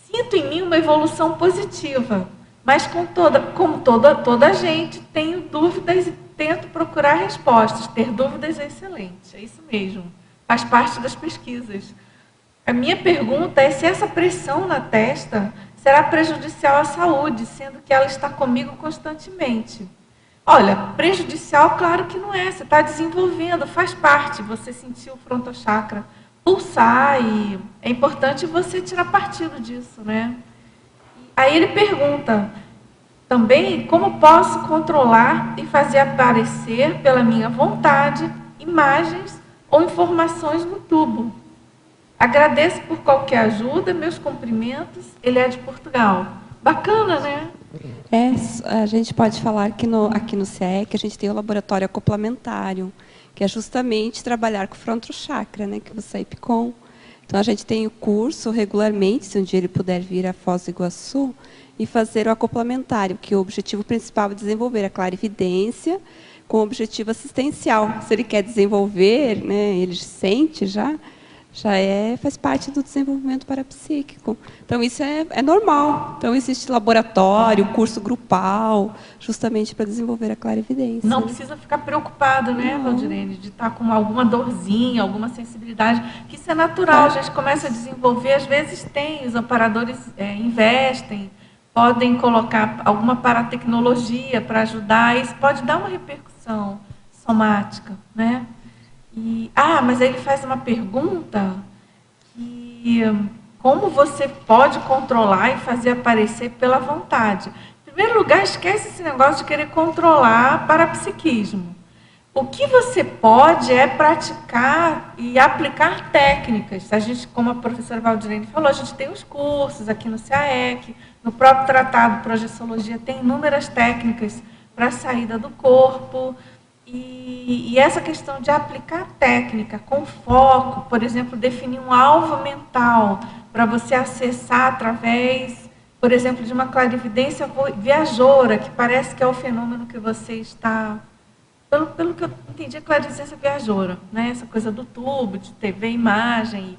Sinto em mim uma evolução positiva, mas como toda a gente, tenho dúvidas e tento procurar respostas. Ter dúvidas é excelente, é isso mesmo, faz parte das pesquisas. A minha pergunta é se essa pressão na testa será prejudicial à saúde, sendo que ela está comigo constantemente. Olha, prejudicial, claro que não é, você está desenvolvendo, faz parte, você sentiu o frontochakra pulsar e é importante você tirar partido disso, né? Aí ele pergunta também como posso controlar e fazer aparecer pela minha vontade imagens ou informações no tubo. Agradeço por qualquer ajuda, meus cumprimentos, ele é de Portugal. Bacana, né? A gente pode falar que aqui no CIEC a gente tem o laboratório acoplamentário, que é justamente trabalhar com o frontochakra, né, que você é IPCOM. Então, a gente tem o curso regularmente, se um dia ele puder vir a Foz do Iguaçu, e fazer o acoplamentário, que o objetivo principal é desenvolver a clarividência com o objetivo assistencial. Se ele quer desenvolver, né, ele sente já faz parte do desenvolvimento parapsíquico. Então, isso é normal. Então, existe laboratório, curso grupal, justamente para desenvolver a clarividência. Não precisa ficar preocupado, né, Valdirene, de estar com alguma dorzinha, alguma sensibilidade, que isso é natural, a gente começa a desenvolver, às vezes tem, os amparadores investem, podem colocar alguma paratecnologia para ajudar, isso pode dar uma repercussão somática, né? Mas aí ele faz uma pergunta que como você pode controlar e fazer aparecer pela vontade? Em primeiro lugar, esquece esse negócio de querer controlar parapsiquismo. O que você pode é praticar e aplicar técnicas. A gente, como a professora Valdirene falou, a gente tem os cursos aqui no CAEC, no próprio tratado de projeciologia tem inúmeras técnicas para a saída do corpo. E essa questão de aplicar técnica com foco, por exemplo, definir um alvo mental para você acessar através, por exemplo, de uma clarividência viajoura, que parece que é o fenômeno que você está... Pelo que eu entendi, a clarividência viajoura, né? Essa coisa do tubo, de TV, imagem.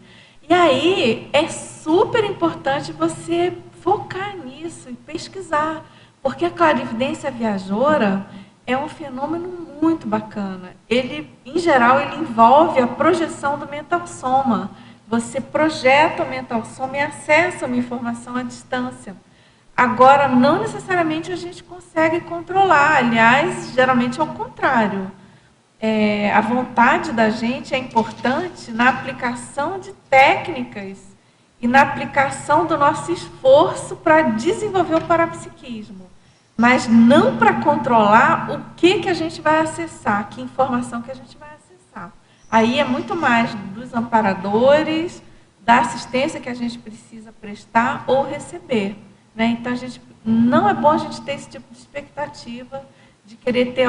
E aí é super importante você focar nisso e pesquisar, porque a clarividência viajoura é um fenômeno muito bacana. Ele, em geral, ele envolve a projeção do mental soma. Você projeta o mental soma e acessa uma informação à distância. Agora, não necessariamente a gente consegue controlar. Aliás, geralmente é o contrário. A vontade da gente é importante na aplicação de técnicas e na aplicação do nosso esforço para desenvolver o parapsiquismo. Mas não para controlar o que a gente vai acessar, que informação que a gente vai acessar. Aí é muito mais dos amparadores, da assistência que a gente precisa prestar ou receber, né? Então, não é bom a gente ter esse tipo de expectativa de querer ver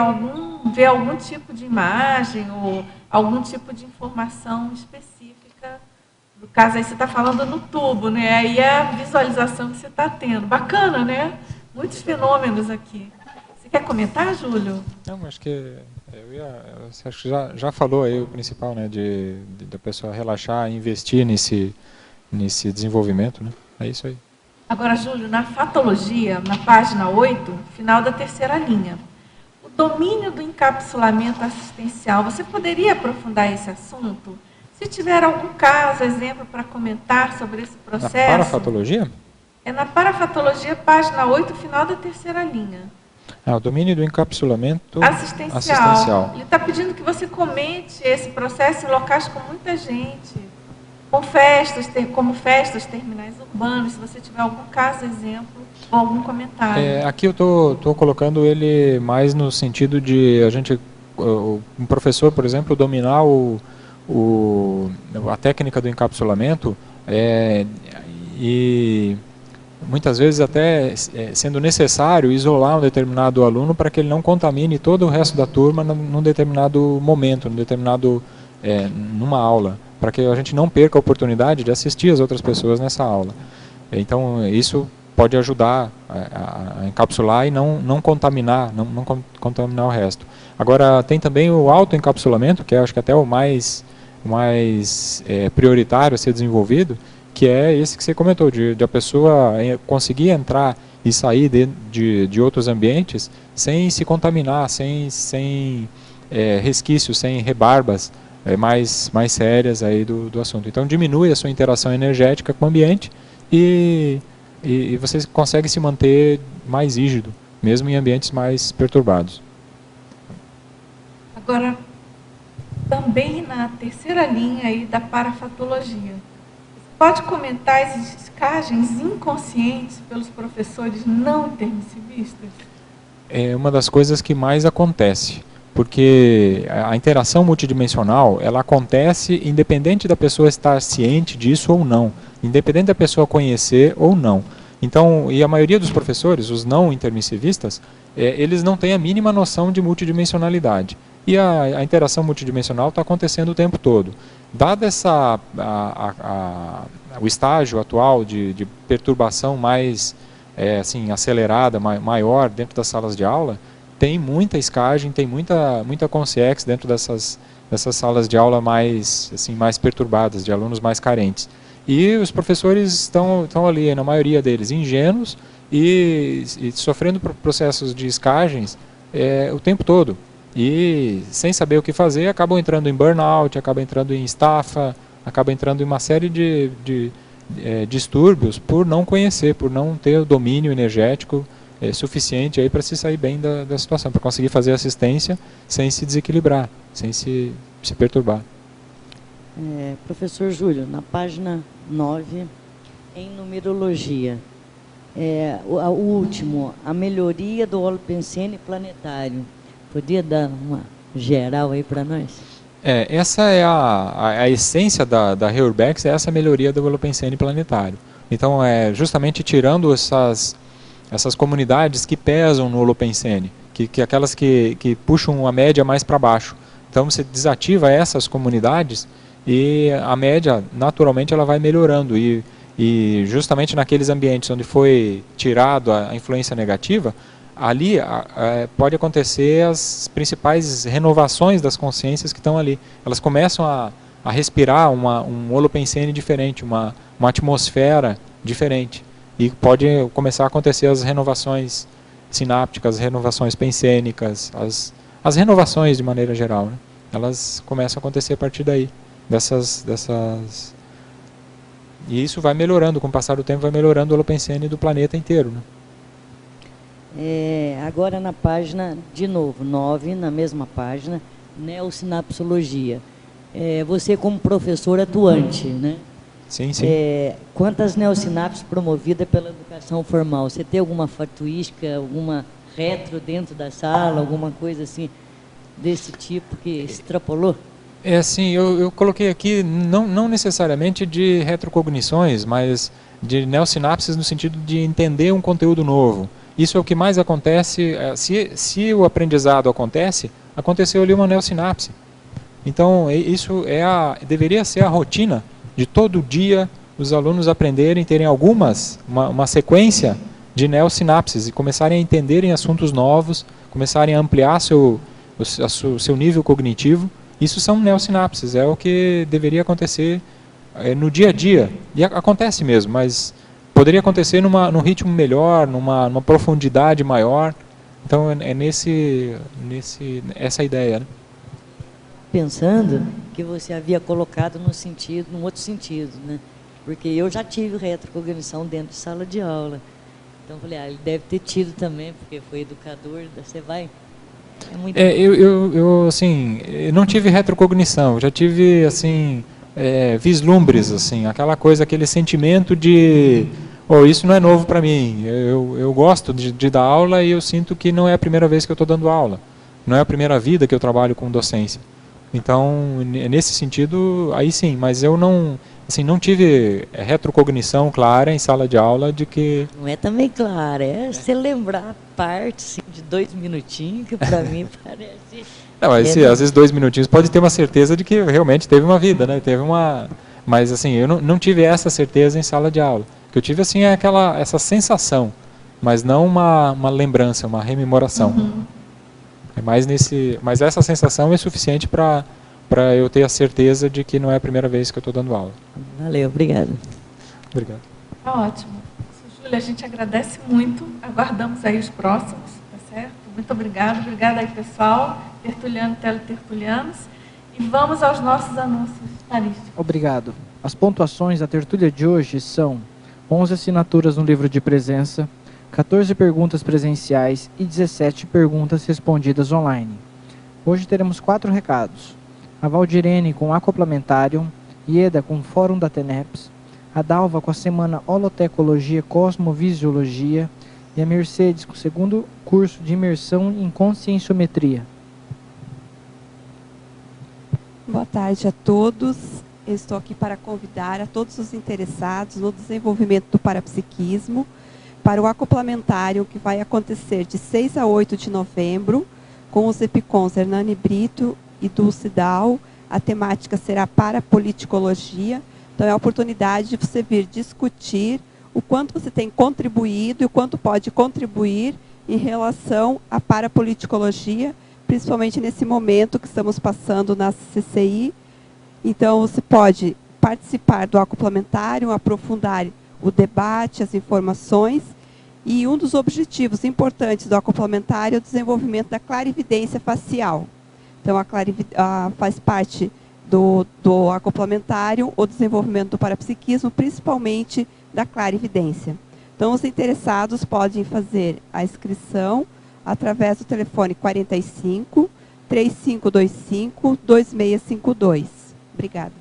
algum tipo de imagem ou algum tipo de informação específica. No caso, aí você está falando no tubo, né? Aí é a visualização que você está tendo. Bacana, né? Muitos fenômenos aqui. Você quer comentar, Júlio? Não, acho que você acho que já falou aí o principal, né, da pessoa relaxar, investir nesse desenvolvimento, né? É isso aí. Agora, Júlio, na fatologia, na página 8, final da 3ª linha, o domínio do encapsulamento assistencial, você poderia aprofundar esse assunto? Se tiver algum caso, exemplo, para comentar sobre esse processo? Na parafatologia? É na parafatologia, página 8, final da terceira linha. O domínio do encapsulamento assistencial. Ele está pedindo que você comente esse processo em locais com muita gente, com festas, como festas, terminais urbanos, se você tiver algum caso, exemplo, ou algum comentário. Aqui eu estou colocando ele mais no sentido de um professor, por exemplo, dominar a técnica do encapsulamento e muitas vezes até sendo necessário isolar um determinado aluno para que ele não contamine todo o resto da turma num determinado momento, numa aula, para que a gente não perca a oportunidade de assistir as outras pessoas nessa aula. Então isso pode ajudar a encapsular e não contaminar, não contaminar o resto. Agora tem também o autoencapsulamento, que acho que até o mais prioritário a ser desenvolvido, que é esse que você comentou, de a pessoa conseguir entrar e sair de outros ambientes sem se contaminar, sem resquícios, sem rebarbas mais sérias aí do assunto. Então diminui a sua interação energética com o ambiente e você consegue se manter mais rígido, mesmo em ambientes mais perturbados. Agora, também na terceira linha aí da parafatologia, pode comentar as escagens inconscientes pelos professores não intermissivistas? É uma das coisas que mais acontece, porque a interação multidimensional, ela acontece independente da pessoa estar ciente disso ou não, independente da pessoa conhecer ou não. Então, e a maioria dos professores, os não intermissivistas, eles não têm a mínima noção de multidimensionalidade. E a interação multidimensional está acontecendo o tempo todo. Dado o estágio atual de perturbação mais acelerada, maior dentro das salas de aula, tem muita escagem, tem muita consciex dentro dessas salas de aula mais perturbadas, de alunos mais carentes. E os professores estão ali, na maioria deles, ingênuos e sofrendo processos de escagens o tempo todo. E sem saber o que fazer, acabam entrando em burnout, acabam entrando em estafa, acabam entrando em uma série de distúrbios por não conhecer, por não ter o domínio energético suficiente aí para se sair bem da situação, para conseguir fazer assistência sem se desequilibrar, sem se perturbar. Professor Júlio, na página 9, em numerologia, o último, a melhoria do holopensene planetário. Podia dar uma geral aí para nós? Essa é a essência da Reurbex, é essa melhoria do holopensene planetário. Então, justamente tirando essas comunidades que pesam no holopensene, que aquelas que puxam a média mais para baixo. Então, você desativa essas comunidades e a média, naturalmente, ela vai melhorando. E justamente naqueles ambientes onde foi tirado a influência negativa, ali pode acontecer as principais renovações das consciências que estão ali. Elas começam a respirar um holopensene diferente, uma atmosfera diferente. E pode começar a acontecer as renovações sinápticas, as renovações pensênicas, as renovações de maneira geral, né? Elas começam a acontecer a partir daí. E isso vai melhorando, com o passar do tempo vai melhorando o holopensene do planeta inteiro, né? Agora na página, de novo, 9, na mesma página, neosinapsologia. Você como professor atuante, né? Sim, sim. Quantas neosinapses promovidas pela educação formal? Você tem alguma fatuística, alguma retro dentro da sala, alguma coisa assim, desse tipo que extrapolou? Assim, eu coloquei aqui não necessariamente de retrocognições, mas de neosinapses no sentido de entender um conteúdo novo. Isso é o que mais acontece. Se o aprendizado aconteceu ali uma neosinapse. Então, isso deveria ser a rotina de todo dia os alunos aprenderem, terem uma sequência de neosinapses e começarem a entenderem assuntos novos, começarem a ampliar seu nível cognitivo. Isso são neosinapses, é o que deveria acontecer no dia a dia. E acontece mesmo, mas poderia acontecer num ritmo melhor, numa profundidade maior. Então essa ideia, né? Pensando que você havia colocado num outro sentido, né? porque eu já tive retrocognição dentro de sala de aula. Então, eu falei, ele deve ter tido também, porque foi educador, você vai... É muito... assim, eu não tive retrocognição, eu já tive, assim, vislumbres, assim, aquela coisa, aquele sentimento de... isso não é novo para mim, eu gosto de dar aula e eu sinto que não é a primeira vez que eu estou dando aula, não é a primeira vida que eu trabalho com docência. Então, nesse sentido, aí sim, mas eu não tive retrocognição clara em sala de aula de que... Não é também clara, é você lembrar parte assim, de 2 minutinhos, que para mim parece... Não, às vezes 2 minutinhos pode ter uma certeza de que realmente teve uma vida, né? Teve uma... Mas assim, eu não tive essa certeza em sala de aula. O que eu tive assim é essa sensação, mas não uma lembrança, uma rememoração. Uhum. É mais mas essa sensação é suficiente para eu ter a certeza de que não é a primeira vez que eu estou dando aula. Valeu, obrigado. Obrigado. Tá ótimo. Júlia, a gente agradece muito, aguardamos aí os próximos, tá certo? Muito obrigada, obrigada aí pessoal, tertuliano, teletertulianos, e vamos aos nossos anúncios estatísticos. Obrigado. As pontuações da tertúlia de hoje são 11 assinaturas no livro de presença, 14 perguntas presenciais e 17 perguntas respondidas online. Hoje teremos 4 recados. A Valdirene com Acoplamentário, Ieda com Fórum da TENEPS, a Dalva com a semana Holotecologia Cosmovisiologia e a Mercedes com o 2º curso de imersão em conscienciometria. Boa tarde a todos. Eu estou aqui para convidar a todos os interessados no desenvolvimento do parapsiquismo para o acoplamentário que vai acontecer de 6 a 8 de novembro com os epicons Hernani Brito e Dulce Dal. A temática será parapoliticologia. Então, é a oportunidade de você vir discutir o quanto você tem contribuído e o quanto pode contribuir em relação à parapoliticologia, principalmente nesse momento que estamos passando na CCI. Então, você pode participar do acoplamentário, aprofundar o debate, as informações. E um dos objetivos importantes do acoplamentário é o desenvolvimento da clarividência facial. Então, faz parte do acoplamentário o desenvolvimento do parapsiquismo, principalmente da clarividência. Então, os interessados podem fazer a inscrição através do telefone 45 3525 2652. Obrigada.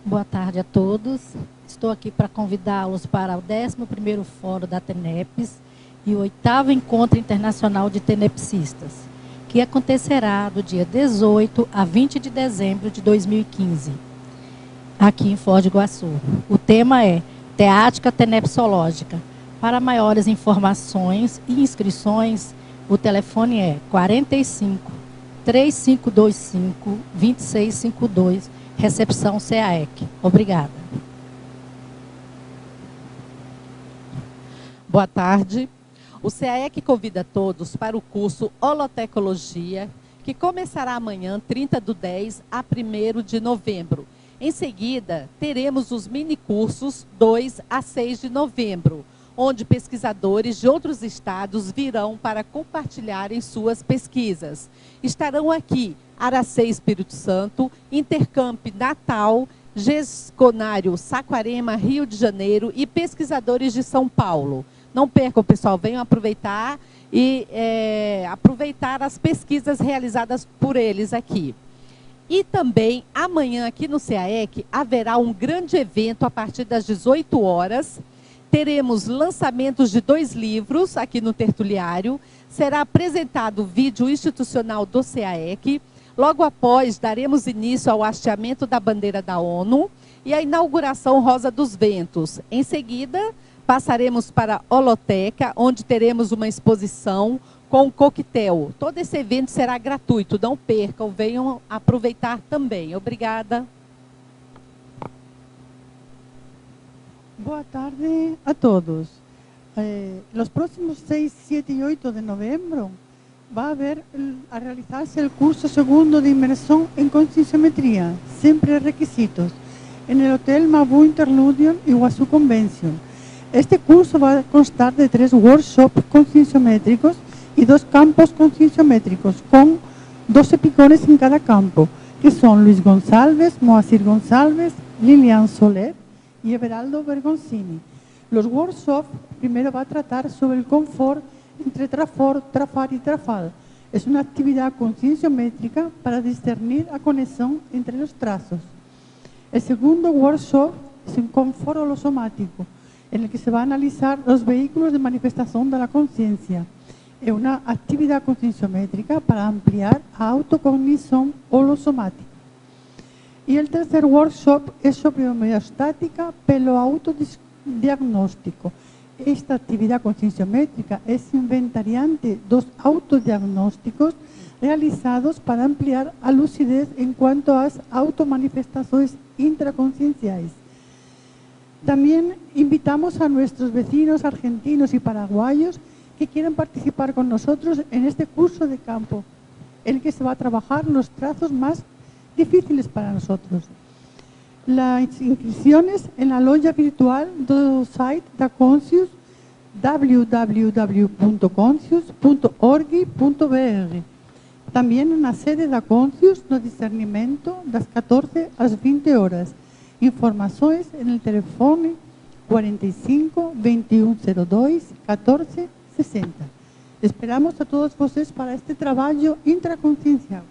Boa tarde a todos. Estou aqui para convidá-los para o 11º Fórum da TENEPS e o 8º Encontro Internacional de Tenepsistas, que acontecerá do dia 18 a 20 de dezembro de 2015, aqui em Foz do Iguaçu. O tema é Teática Tenepsológica. Para maiores informações e inscrições, o telefone é 45 3525 2652, recepção CAEC. Obrigada. Boa tarde. O CAEC convida todos para o curso Holotecologia, que começará amanhã, 30/10 a 1º de novembro. Em seguida, teremos os minicursos 2 a 6 de novembro, onde pesquisadores de outros estados virão para compartilharem suas pesquisas. Estarão aqui Aracê, Espírito Santo, Intercamp, Natal, Gesconário, Saquarema, Rio de Janeiro e pesquisadores de São Paulo. Não percam, pessoal, venham aproveitar e aproveitar as pesquisas realizadas por eles aqui. E também, amanhã, aqui no CAEC, haverá um grande evento a partir das 18 horas. Teremos lançamentos de 2 livros aqui no tertuliário. Será apresentado o vídeo institucional do CAEC. Logo após, daremos início ao hasteamento da bandeira da ONU e a inauguração Rosa dos Ventos. Em seguida, passaremos para a Holoteca, onde teremos uma exposição com coquetel. Todo esse evento será gratuito, não percam, venham aproveitar também. Obrigada. Boa tarde a todos. Los próximos 6, 7 y 8 de noviembre va a realizarse el curso 2º de inmersión en concienciometría, siempre requisitos, en el Hotel Mabú Interludium Iguazú Convention. Este curso va a constar de 3 workshops concienciométricos y 2 campos concienciométricos, con 2 epicones en cada campo. que son Luis González, Moacir González, Lilian Soler y Everaldo Bergoncini. Los workshops primero va a tratar sobre el confort entre trafor, trafar y trafal. Es una actividad concienciométrica para discernir la conexión entre los trazos. El segundo workshop es un confort holosomático, en el que se va a analizar los vehículos de manifestación de la conciencia. Es una actividad concienciométrica para ampliar a autocognición holosomática. Y el tercer workshop es sobre homeostática pelo autodiagnóstico. Esta actividad concienciométrica es inventariante dos autodiagnósticos realizados para ampliar a lucidez en cuanto a las automanifestaciones intraconscienciales. También invitamos a nuestros vecinos argentinos y paraguayos que quieran participar con nosotros en este curso de campo, en el que se va a trabajar los trazos más difíciles para nosotros. Las inscripciones en la loja virtual del site da Conscius, www.conscius.org.br. También en la sede da Conscius no discernimento das 14 às 20 horas. Informações en el teléfono 45 2102 14 60. Esperamos a todos vocês para este trabalho intraconsciencial.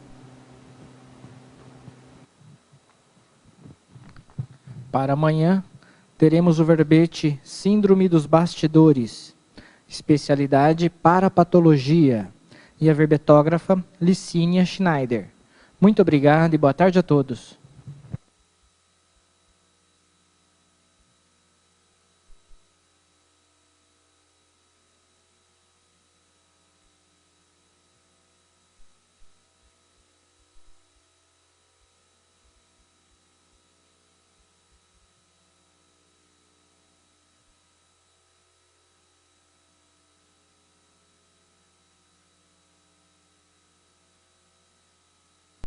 Para amanhã, teremos o verbete Síndrome dos Bastidores, especialidade parapatologia, e a verbetógrafa Licínia Schneider. Muito obrigado e boa tarde a todos.